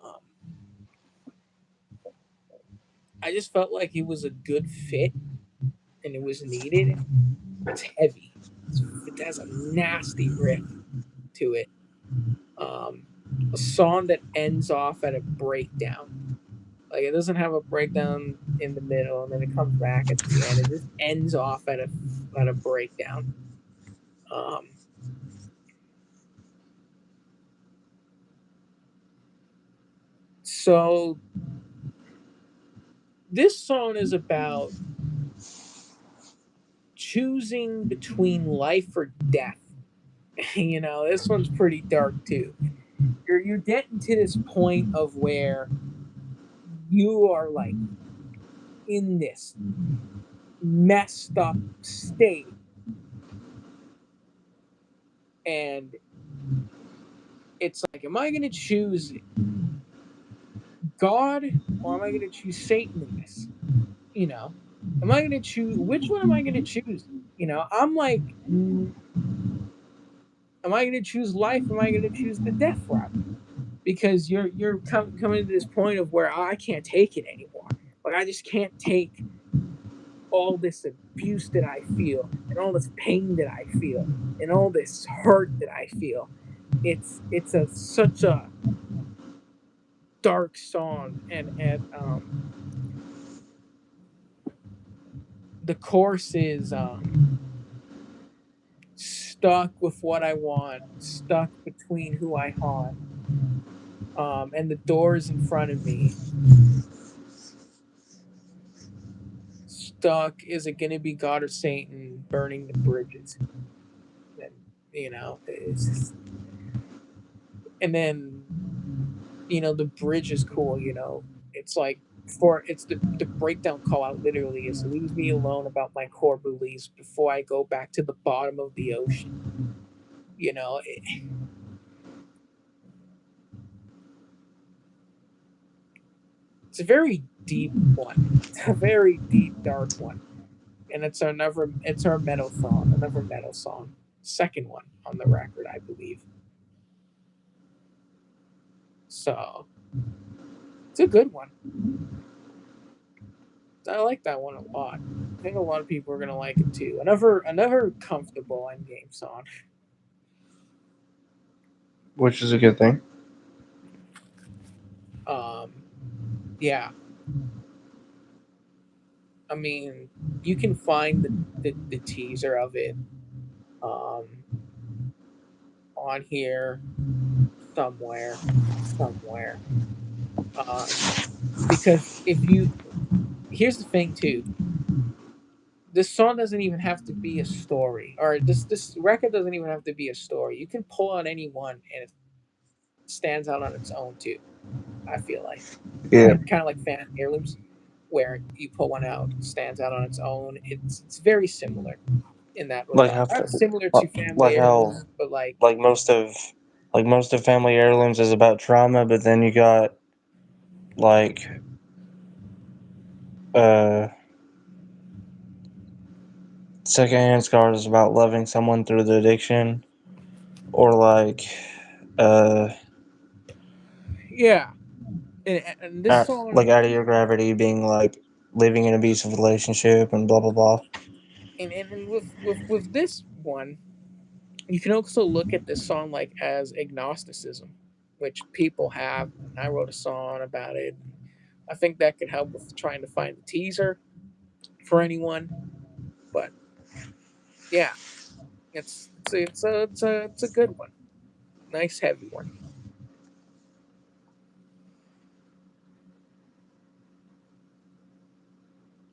I just felt like it was a good fit and it was needed. It's heavy. It has a nasty riff to it. Um, a song that ends off at a breakdown. Like it doesn't have a breakdown in the middle and then it comes back at the end. It just ends off at a breakdown. Um, so this song is about choosing between life or death. You know, this one's pretty dark too. You're getting to this point of where you are like in this messed up state and it's like am I going to choose God or am I going to choose Satan in this? You know, am I going to choose which one am I going to choose? You know, I'm like Am I going to choose life? Am I going to choose the death route? Because you're coming to this point of where I can't take it anymore. Like I just can't take all this abuse that I feel and all this pain that I feel and all this hurt that I feel. It's a such a dark song, and the chorus is stuck with what I want, stuck between who I haunt, and the doors in front of me. Stuck, is it gonna be God or Satan burning the bridges? And it's just, and then the bridge is cool. It's like it's the breakdown call out literally is leave me alone about my core beliefs before I go back to the bottom of the ocean. You know, it, it's a very deep one. It's a very deep, dark one, and it's our metal song, another metal song, second one on the record, I believe. So it's a good one. I like that one a lot. I think a lot of people are gonna like it too. Another comfortable Endgame song. which is a good thing. Um, yeah, I mean, you can find the teaser of it um, on here somewhere, somewhere. Um, because if you here's the thing too, this song doesn't even have to be a story, or this record doesn't even have to be a story. You can pull out any one, and it stands out on its own too. I feel like Yeah, kind of like fan heirlooms, where you pull one out, stands out on its own. It's very similar in that like regard. how Not similar to like family how heirlooms, but like like most of family heirlooms is about trauma, but then you got like uh secondhand scars is about loving someone through the addiction, or uh yeah. And this like song, out of your gravity being like living in an abusive relationship and blah blah blah. and with this one, you can also look at this song like as agnosticism, which people have. And I wrote a song about it. I think that could help with trying to find the teaser for anyone. But yeah, it's a good one. Nice heavy one.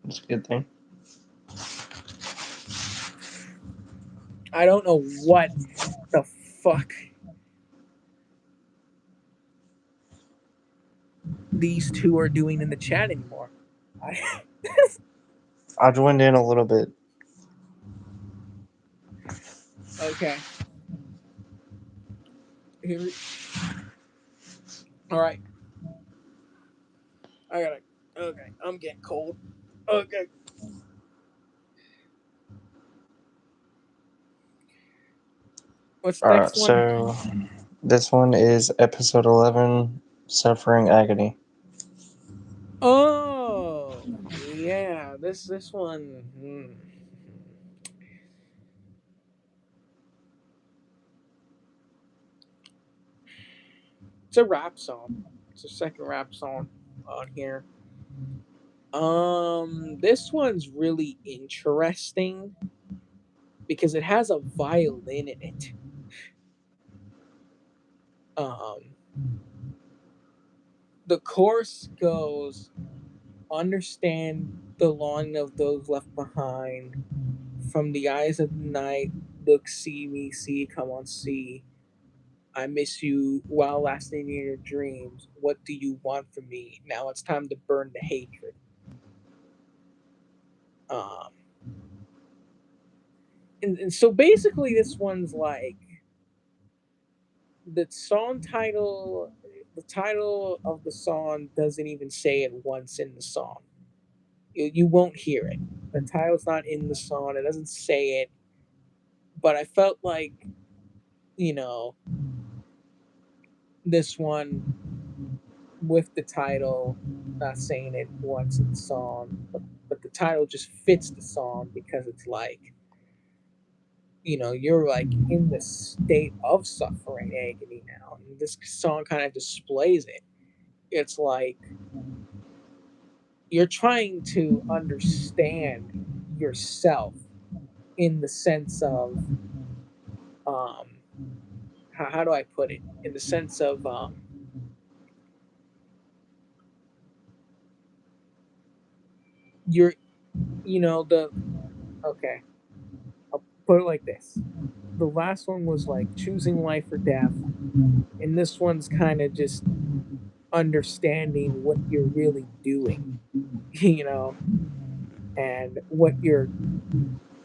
It's a good thing. I don't know what the fuck these two are doing in the chat anymore. I, I joined in a little bit. okay. Here, all right. I gotta. Okay, I'm getting cold. Okay. What's the All right, next one? so this one is episode 11, Suffering Agony. Oh, yeah. This one. It's a rap song. It's a second rap song on here. This one's really interesting because it has a violin in it. Um, the chorus goes, "Understand the longing of those left behind. From the eyes of the night, look, see me, see, come on, see. I miss you while lasting in your dreams. What do you want from me? Now it's time to burn the hatred." Um, and so basically, this one's like the song title. The title of the song doesn't even say it once in the song. You won't hear it. The title's not in the song. It doesn't say it. But I felt like you know, this one with the title, not saying it once in the song, but the title just fits the song because it's like, you're like in the state of suffering agony now. And this song kind of displays it. It's like you're trying to understand yourself in the sense of, um how do I put it? In the sense of, you're the okay, I'll put it like this. The last one was like choosing life or death, and this one's kind of just understanding what you're really doing, you know, and what you're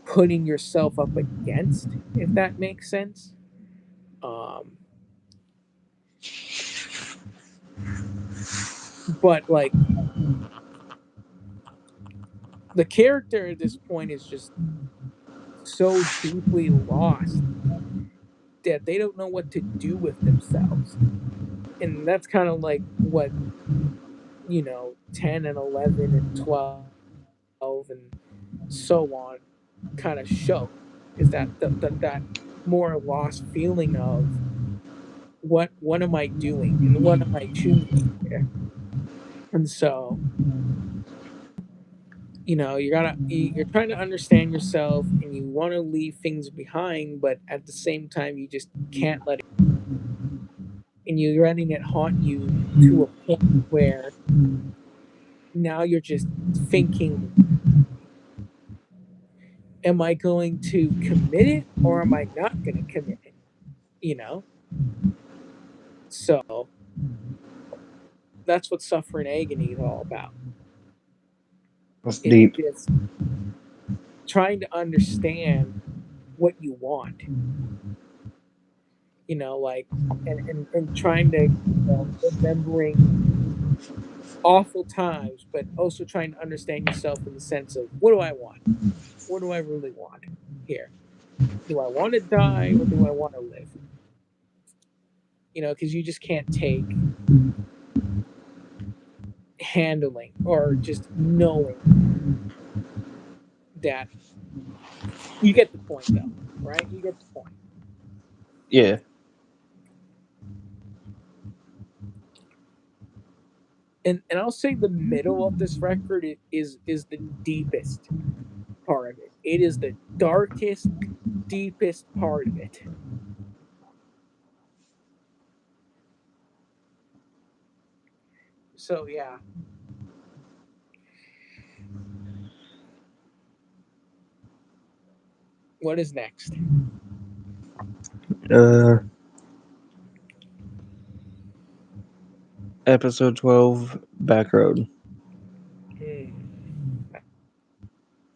putting yourself up against, if that makes sense. Um, but like the character at this point is just so deeply lost that they don't know what to do with themselves. And that's kind of like what, 10 and 11 and 12 and so on kind of show, is that that more lost feeling of what am I doing and what am I choosing here. And so, you're trying to understand yourself and you want to leave things behind, but at the same time you just can't let it, and you're letting it haunt you to a point where now you're just thinking, am I going to commit it or am I not going to commit it? You know? So that's what suffering agony is all about. That's It's deep. just trying to understand what you want, like, and trying to, remembering awful times, but also trying to understand yourself in the sense of, what do I want? What do I really want here? Do I want to die or do I want to live? Because you just can't take handling or just knowing that. You get the point, though, right? You get the point. Yeah. And I'll say the middle of this record is the deepest part of it. It is the darkest, deepest part of it. So yeah, what is next? Uh, episode 12, Back Road. Hmm,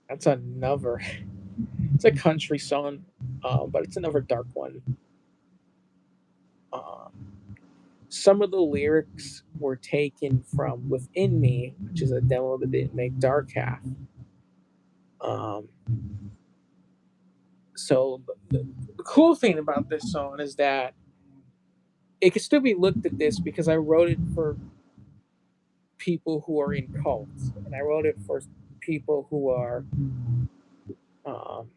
that's another. It's a country song, but it's another dark one. Um, some of the lyrics were taken from "Within Me," which is a demo that didn't make Dark Half. Um, so the cool thing about this song is that it can still be looked at this because I wrote it for people who are in cults, and I wrote it for people who are, um,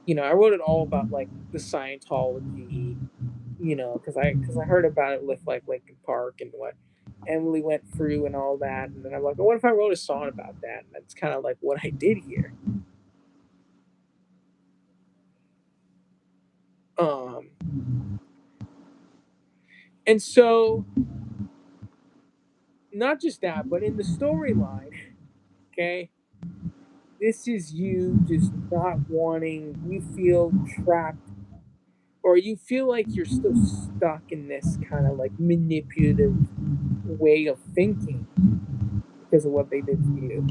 I wrote it all about like the Scientology, because I heard about it with like Linkin Park and what Emily went through and all that, and then I'm like, oh, what if I wrote a song about that? And that's kind of like what I did here. Um, and so not just that, but in the storyline, okay, this is you just not wanting, you feel trapped, or you feel like you're still stuck in this kind of like manipulative way of thinking because of what they did to you.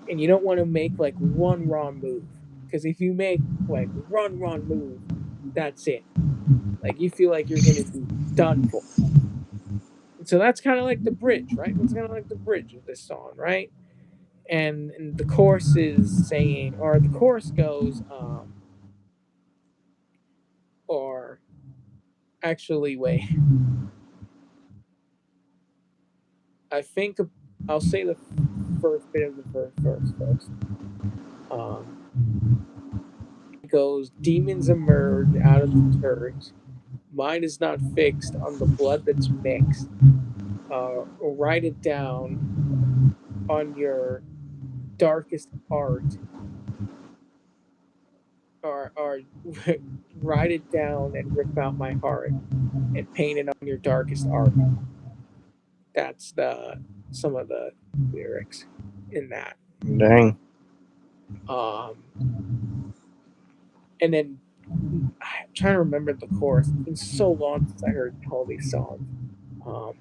And you don't want to make like one wrong move. Because if you make like one wrong move, that's it. Like you feel like you're gonna be done for. And so that's kind of like the bridge, right? That's kind of like the bridge of this song, right? And the chorus is saying, or the chorus goes, Or actually, wait. I think I'll say the first bit of the verse first. Um, it goes, demons emerge out of the church. Mine is not fixed on the blood that's mixed. Write it down on your darkest art, or write it down and rip out my heart and paint it on your darkest art. That's the some of the lyrics in that. Dang. Um, and then I'm trying to remember the chorus. It's been so long since I heard all these songs. Um,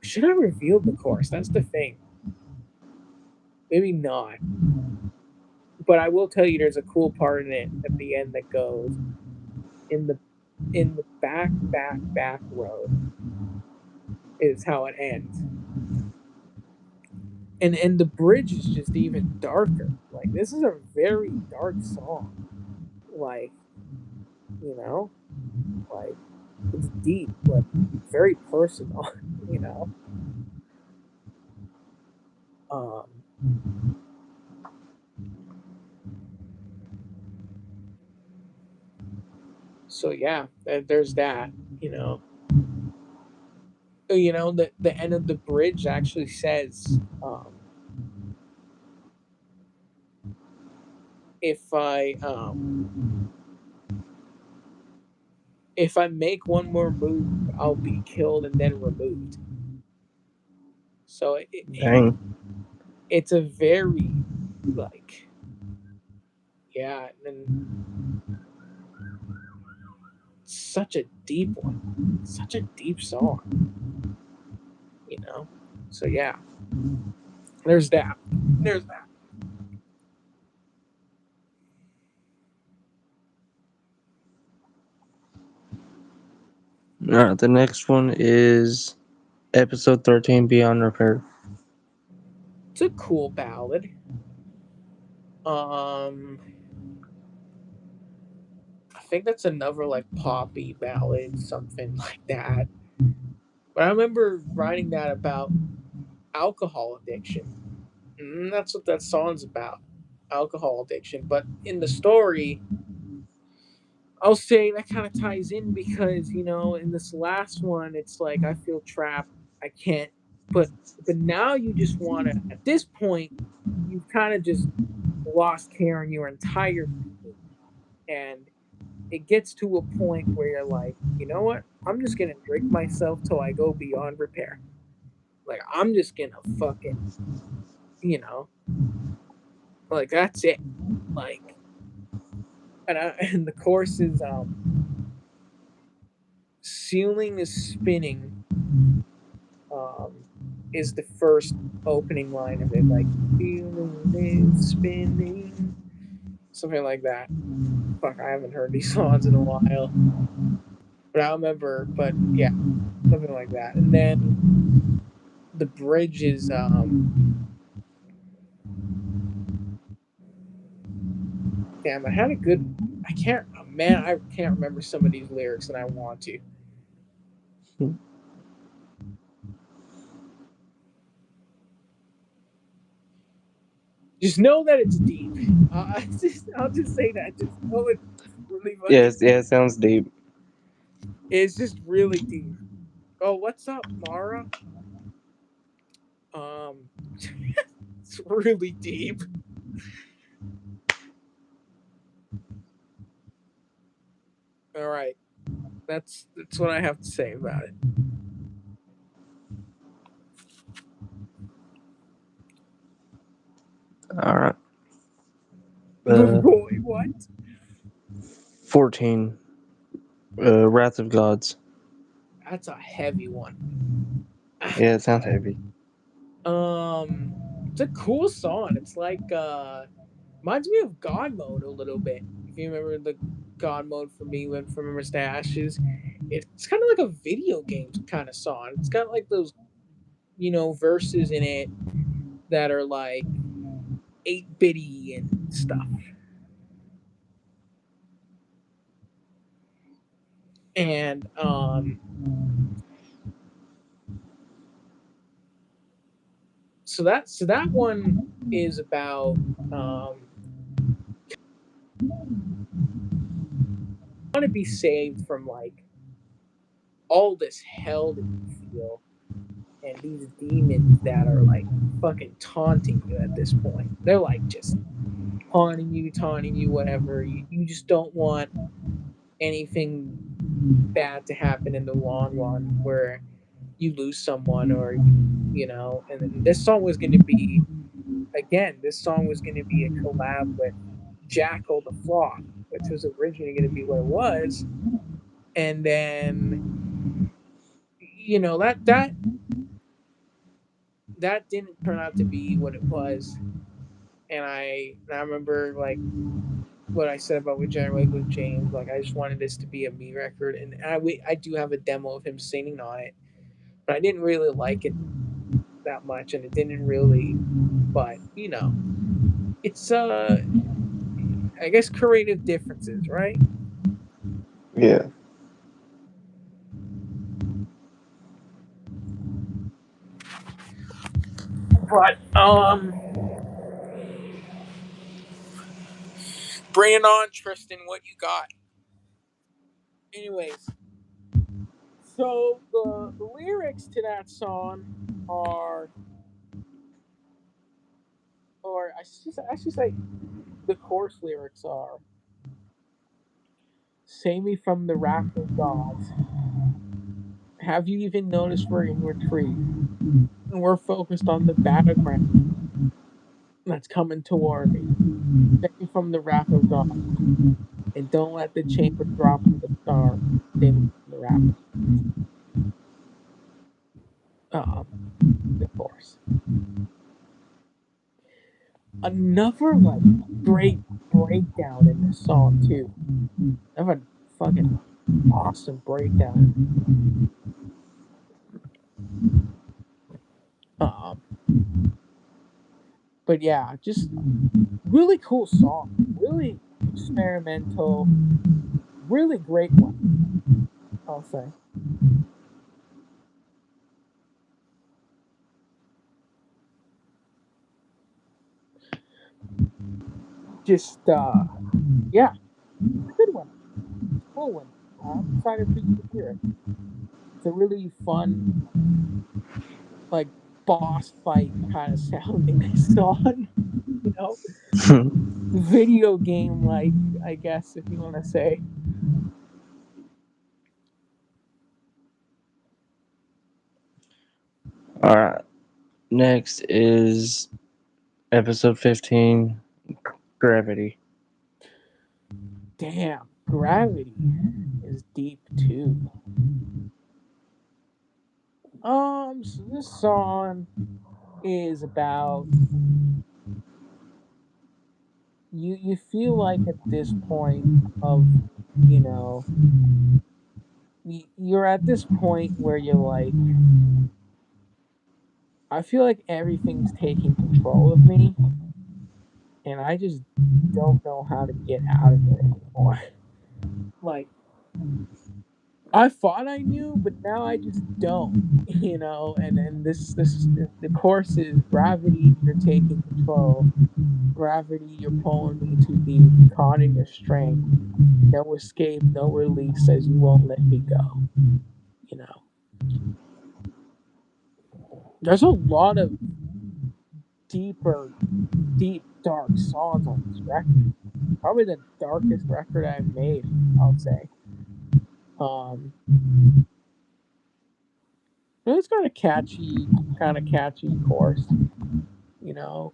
should I reveal the chorus? That's the thing. Maybe not. But I will tell you, there's a cool part in it at the end that goes, in the back row is how it ends. And the bridge is just even darker. Like, this is a very dark song. Like, you know, like, it's deep, but very personal, you know. Um, so yeah, there's that, you know. The end of the bridge actually says, if I make one more move, I'll be killed and then removed. So Dang. it's a very, like, yeah, and such a deep one, such a deep song, you know. So yeah, there's that. There's that. All right, the next one is episode 13, Beyond Repair. It's a cool ballad. Um, I think that's another like poppy ballad, something like that. But I remember writing that about alcohol addiction. And that's what that song's about, alcohol addiction. But in the story, I'll say that kind of ties in because, in this last one, it's like I feel trapped. I can't. But now you just want to. At this point, you've kind of just lost care in your entire being, and it gets to a point where you're like, you know what? I'm just gonna drink myself till I go beyond repair. Like, I'm just gonna fucking, you know, like, that's it. Like, and the chorus is, ceiling is spinning, um is the first opening line of it, like, ceiling is spinning, something like that. Fuck, I haven't heard these songs in a while, but I remember. But yeah, something like that. And then the bridge is, damn, I had a good. I can't, man, I can't remember some of these lyrics, and I want to. Just know that it's deep. I'll just say that. Just know it's really fucking Yes, yeah, deep. it sounds deep. It's just really deep. Oh, what's up, Mara? Um, it's really deep. All right, that's what I have to say about it. All right. Uh, Boy, what? 14, Wrath of Gods. That's a heavy one. Yeah, it sounds heavy. It's a cool song. It's like, reminds me of God Mode a little bit. If you remember the God Mode for me went from Embers to Ashes, it's kind of like a video game kind of song. It's got like those, verses in it that are like, 8-bitty and stuff. And so that one is about want to be saved from like all this hell that you feel and these demons that are like fucking taunting you at this point. They're like just taunting you, whatever. You just don't want anything bad to happen in the long run where you lose someone or and then this song was going to be a collab with Jackal the Flock, which was originally going to be what it was. And then that didn't turn out to be what it was. And I remember like what I said about with Jerry with James. Like I just wanted this to be a me record, and I do have a demo of him singing on it, but I didn't really like it that much, and it didn't really. But it's I guess creative differences, right? Yeah. But bring it on, Tristan. What you got? Anyways, so the lyrics to that song are, or I should say, the chorus lyrics are, "Save me from the wrath of gods. Have you even noticed we're in retreat and we're focused on the battleground that's coming toward me? Save me from the wrath of God, and don't let the chamber drop in the star. Save me from the wrath of the course." Another like great breakdown in this song too. Another fucking awesome breakdown. Um, but yeah, just really cool song, really experimental, really great one, I'll say. Just yeah, it's a good one, cool one. I'm excited for you to hear it. It's a really fun, like boss fight kind of sounding song, you know, video game like, I guess if you want to say. All right. Next is episode 15, Gravity. Damn, Gravity is deep too. So this song is about, you feel like at this point of, you know, you're at this point where you're like, I feel like everything's taking control of me, and I just don't know how to get out of it anymore. Like, I thought I knew, but now I just don't. And this the course is gravity. You're taking control. Gravity, you're pulling me too deep. Caught in your strength. No escape, no release, as you won't let me go. You know, there's a lot of deeper, deep, dark songs on this record. Probably the darkest record I've made, I'll say. Um, but it's kind of catchy chorus. You know,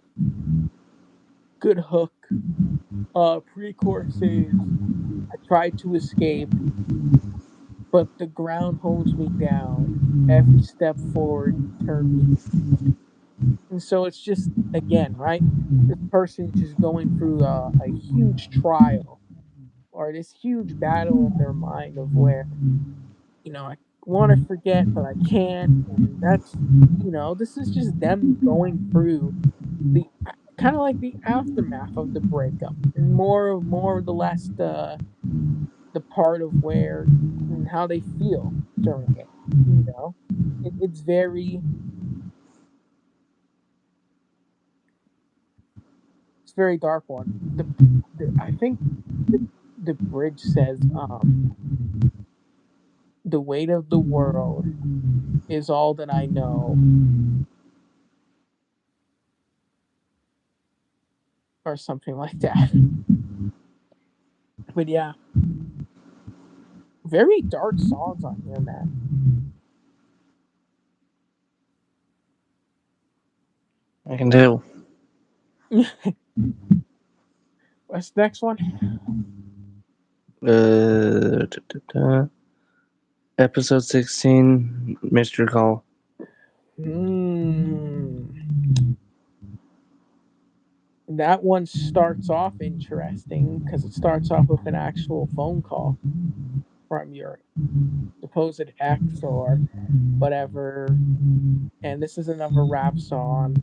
good hook. Pre-chorus says, "I tried to escape, but the ground holds me down. Every step forward turned me." And so it's just, again, right? This person just going through a huge trial or this huge battle in their mind of where, I want to forget, but I can't. And this is just them going through the kind of like the aftermath of the breakup, and more of the last the part of where and how they feel during it. You know, it's very dark one. I think the bridge says the weight of the world is all that I know, or something like that. But yeah, very dark songs on here, man. I can tell. What's the next one? Da, da, da. Episode 16, Mr. Call. Hmm. That one starts off interesting because it starts off with an actual phone call from your supposed ex or whatever. And this is another rap song,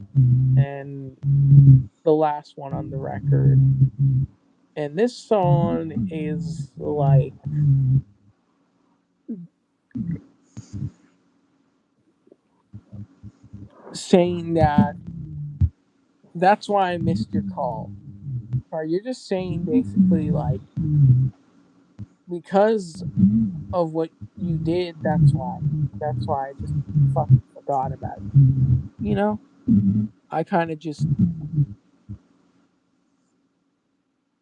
and the last one on the record. And this song is like saying that that's why I missed your call. Or you're just saying basically like because of what you did, that's why. That's why I just fucking forgot about you. You know? I kind of just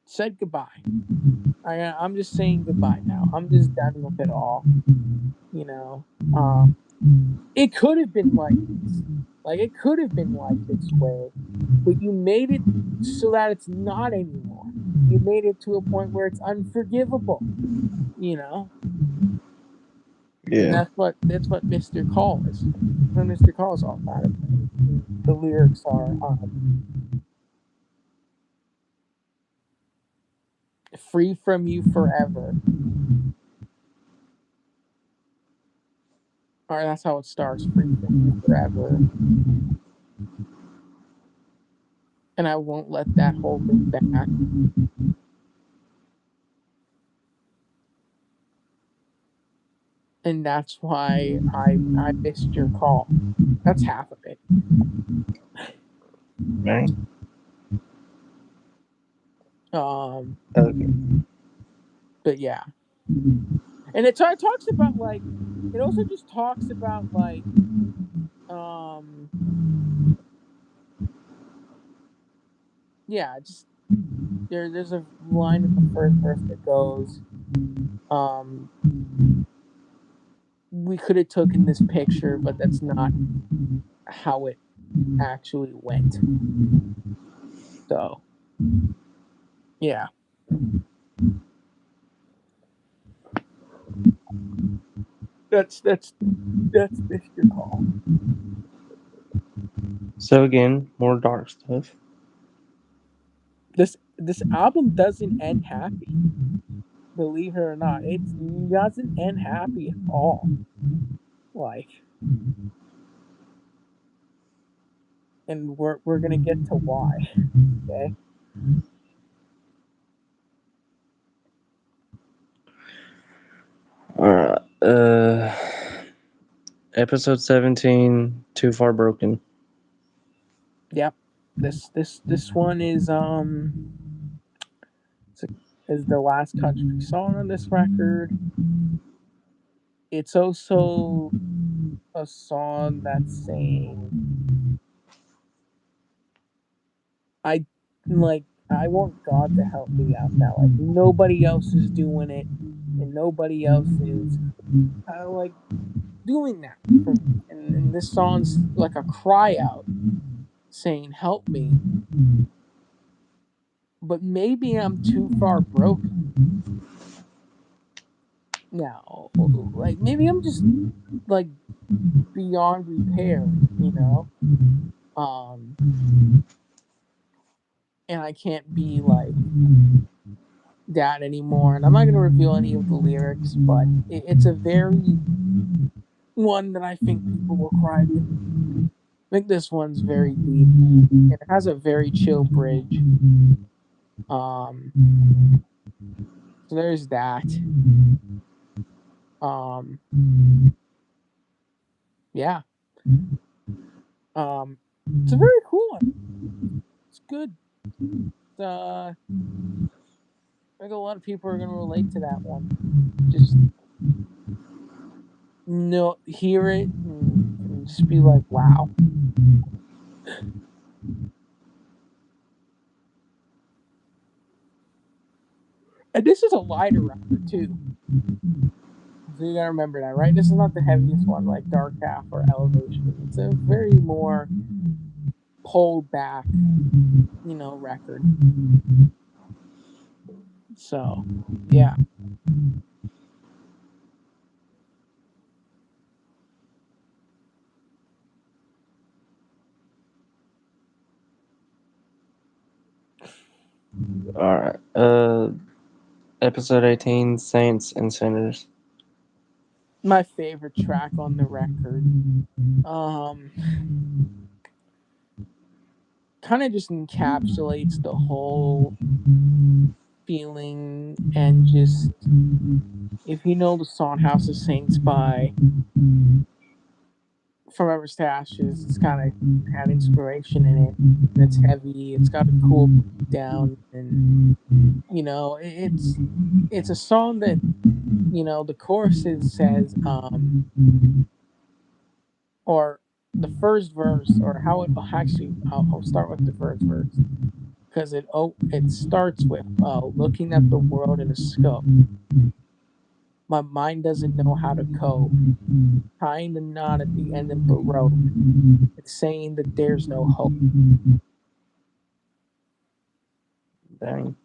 said goodbye. I'm just saying goodbye now. I'm just done with it all. You know? It could have been like this. Like it could have been like this way, but you made it so that it's not anymore. You made it to a point where it's unforgivable. You know? And Yeah. that's what Mr. Call is. What Mr. Call is all about. The lyrics are free from you forever. Or that's how it starts, free from you forever. And I won't let that hold me back. And that's why I missed your call. That's half of it. Right? Um, Okay. but yeah. And it talks about like it also just talks about like um yeah, just there's a line in the first verse that goes, um we could have taken this picture, but that's not how it actually went. So yeah. That's Mr. Call. So again, more dark stuff. This album doesn't end happy. Believe it or not. It doesn't end happy at all. Like, and we're gonna get to why. Okay. Alright. Episode 17, Too Far Broken. Yep. This one is the last country song on this record. It's also a song that's saying I I want God to help me out now. Like nobody else is doing it, and nobody else is like doing that for me. And this song's like a cry out saying, "Help me." But maybe I'm too far broken now. Like maybe I'm just like beyond repair, you know. Um, and I can't be like that anymore. And I'm not gonna reveal any of the lyrics, but it's a very one that I think people will cry to. think this one's very deep. It has a very chill bridge. Um, so there's that. Um, yeah. It's a very cool one. It's good. I think a lot of people are gonna relate to that one. Just know, hear it, and just be like, wow. And this is a lighter record too. So you gotta remember that, right? This is not the heaviest one like Dark Half or Elevation. It's a very more pulled back, record. So, yeah. All right. Episode 18, Saints and Sinners. My favorite track on the record. Um, Kind of just encapsulates the whole feeling and just if you know the song House of Saints by From Embers to Ashes, it's kind of had inspiration in it. And it's heavy. It's got a cool down, and it's a song that the chorus says or the first verse or how it actually I'll start with the first verse because it starts with looking at the world in a scope. My mind doesn't know how to cope. Tying the knot at the end of the rope. It's saying that there's no hope. Dang.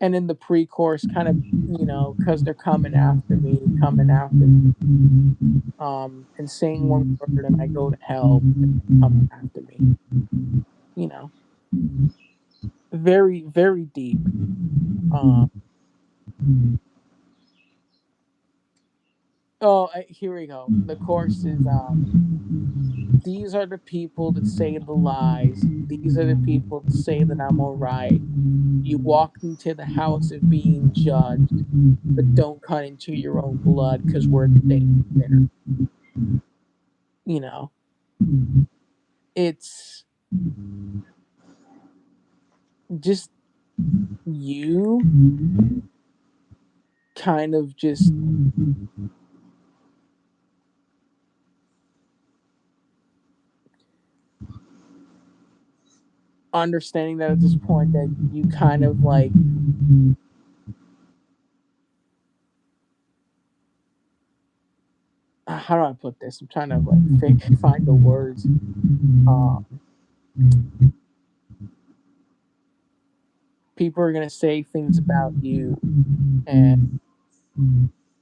And in the pre-chorus, kind of, because they're coming after me, and saying one word and I go to hell, but they're coming after me. You know, very, very deep. Um, Here we go. The chorus is, these are the people that say the lies. These are the people that say that I'm alright. You walked into the house of being judged, but don't cut into your own blood because we're the same sinner. You know, it's just you kind of just understanding that at this point that you kind of like how do I put this? I'm trying to like find the words. Um, People are gonna say things about you, and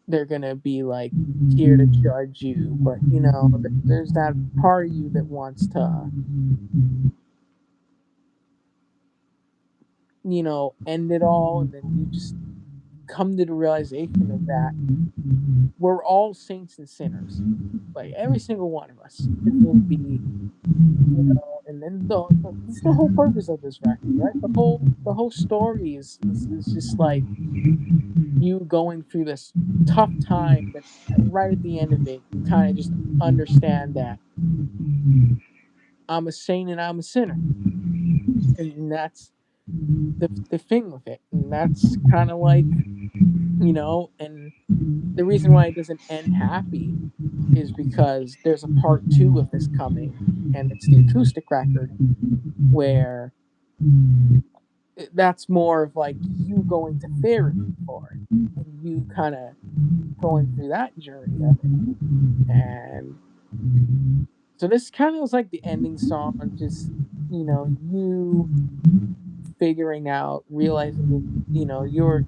they're gonna be like here to judge you, but there's that part of you that wants to end it all, and then you just come to the realization of that we're all saints and sinners. Like every single one of us is going to be, and then it's the whole purpose of this record, right? The whole story is just like you going through this tough time, but right at the end of it, you kind of just understand that I'm a saint and I'm a sinner, and that's the thing with it, and that's kind of like and the reason why it doesn't end happy is because there's a part two of this coming, and it's the acoustic record where that's more of like you going to therapy for it and you kind of going through that journey of it. And so this kind of was like the ending song, just you figuring out, realizing that you're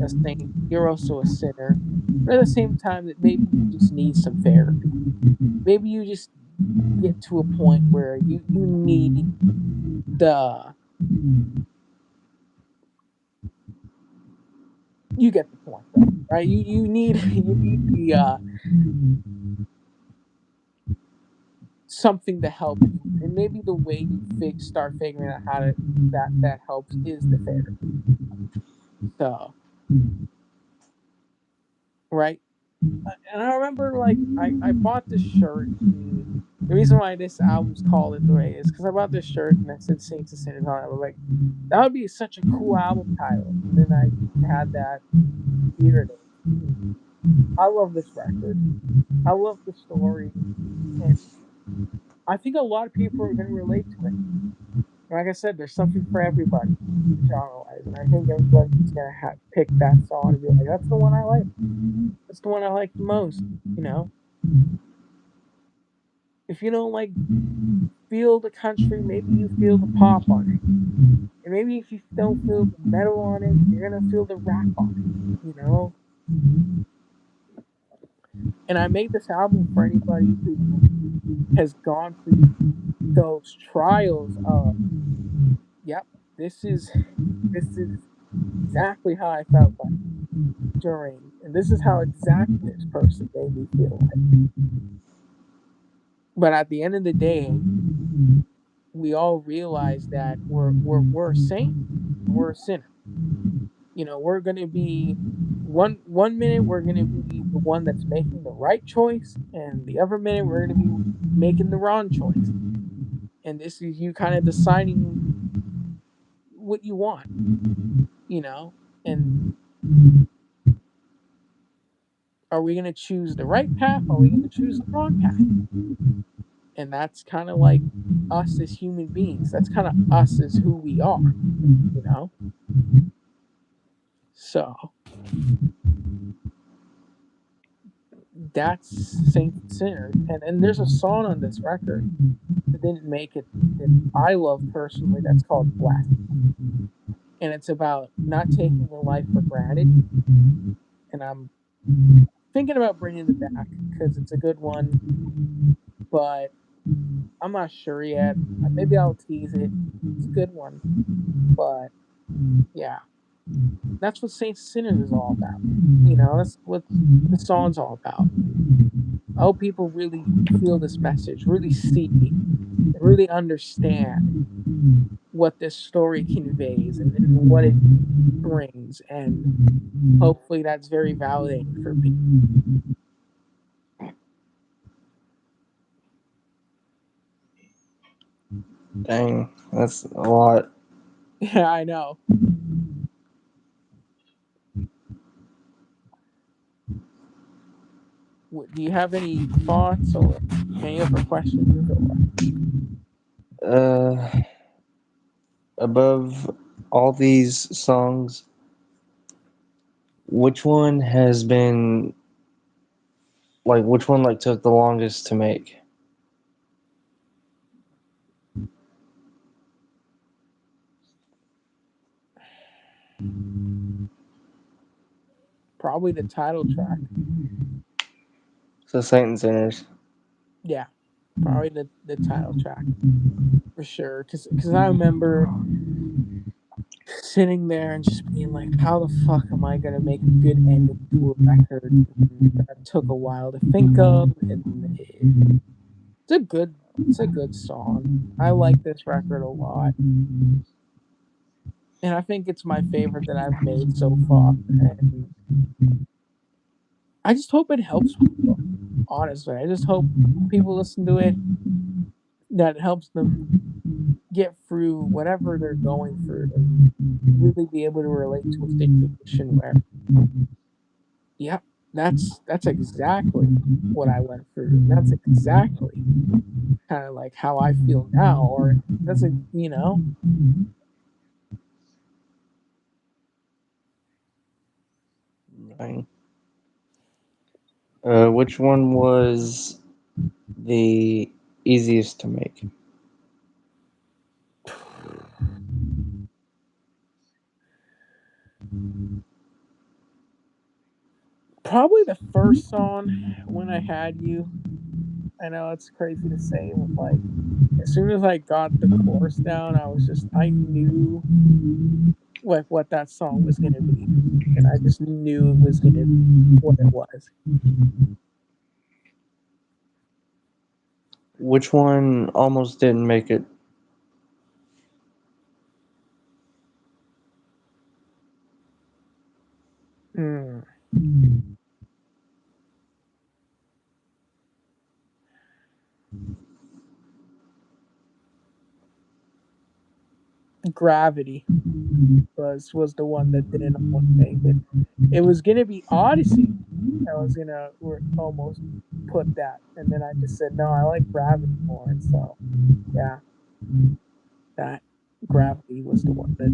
a saint, you're also a sinner, but at the same time that maybe you just need some therapy. Maybe you just get to a point where you need the you get the point though, right? You need you need something to help you, and maybe the way you start figuring out how to that helps is the therapy. So right. And I remember like I bought this shirt, and the reason why this album's called it the way it is because I bought this shirt and I said Saints and Sinners on it. I was like, that would be such a cool album title. And then I had that theater day. I love this record. I love the story, and I think a lot of people are going to relate to it. Like I said, there's something for everybody, genre-wise, and I think everybody's gonna pick that song and be like, "That's the one I like. That's the one I like the most." You know, if you don't like feel the country, maybe you feel the pop on it, and maybe if you don't feel the metal on it, you're gonna feel the rap on it. You know, and I made this album for anybody who has gone through those trials of, "Yep, this is this is exactly how I felt like during, and this is how exactly this person made me feel like." But at the end of the day, we all realize that we're a saint and we're a sinner. You know, we're gonna be one minute we're gonna be the one that's making the right choice, and the other minute we're gonna be making the wrong choice. And this is you kind of deciding what you want, you know. And are we gonna choose the right path? Or are we gonna choose the wrong path? And that's kind of like us as human beings. That's kind of us as who we are, you know. So that's Saints and Sinners, and there's a song on this record that didn't make it that I love personally. That's called Blessed, and it's about not taking your life for granted. And I'm thinking about bringing it back because it's a good one, but I'm not sure yet. Maybe I'll tease it. It's a good one, but yeah. That's what Saints and Sinners is all about. You know, that's what the song's all about. I hope people really feel this message, really see, really understand what this story conveys and what it brings. And hopefully that's very validating for people. Dang, that's a lot. Yeah, I know. Do you have any thoughts or any other questions? Or Uh, Above all these songs, which one has been like which one like took the longest to make? probably the title track. So Saint and Sinners. Yeah, probably the title track for sure. Because I remember sitting there and just being like, how the fuck am I gonna make a good ending to a record? And that took a while to think of, and it's a good song. I like this record a lot, and I think it's my favorite that I've made so far. And I just hope it helps people. Honestly, I just hope people listen to it, that it helps them get through whatever they're going through and really be able to relate to a situation where, yep, that's exactly what I went through. And that's exactly kind of like how I feel now, or that's a you know. Dang. Which one was the easiest to make? Probably the first song, When I Had You. I know it's crazy to say, but like as soon as I got the chorus down, I knew like what that song was gonna be, and I just knew it was gonna be what it was. Which one almost didn't make it? Hmm. Gravity was the one that didn't almost make it. It was gonna be Odyssey. I was gonna almost put that, and then I just said no. I like Gravity more, and so yeah, that Gravity was the one that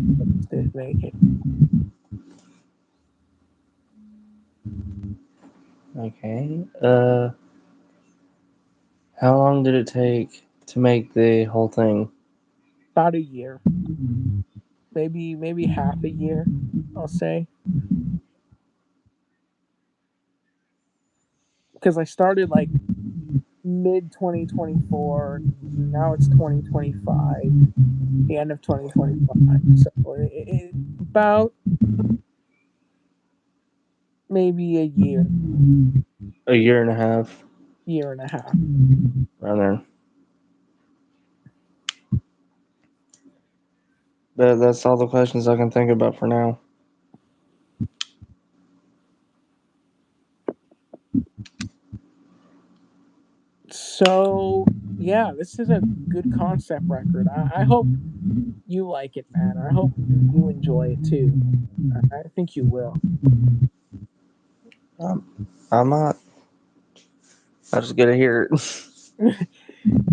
didn't make it. Okay. How long did it take to make the whole thing? About a year, maybe half a year, I'll say, because I started like mid 2024. Now it's 2025, the end of 2025. So about maybe a A year and a half. year and a half. Around there. But that's all the questions I can think about for now. So yeah, this is a good concept record. I hope you like it, man. I hope you enjoy it too. I think you will. I'm not. I just gotta hear it.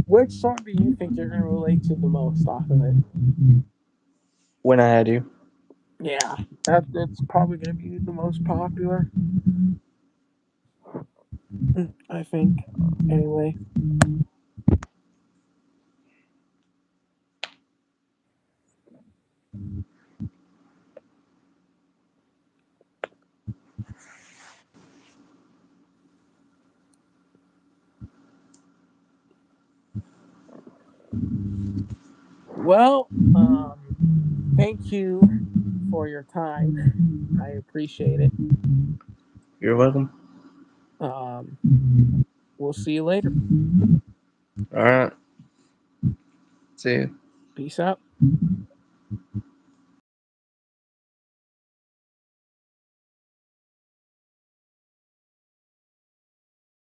Which song do you think you're gonna relate to the most off of it? When I had you. Yeah, that's probably gonna be the most popular. I think. Anyway. Well, thank you for your time. I appreciate it. You're welcome. Um, we'll see you later. All right. See you. Peace out.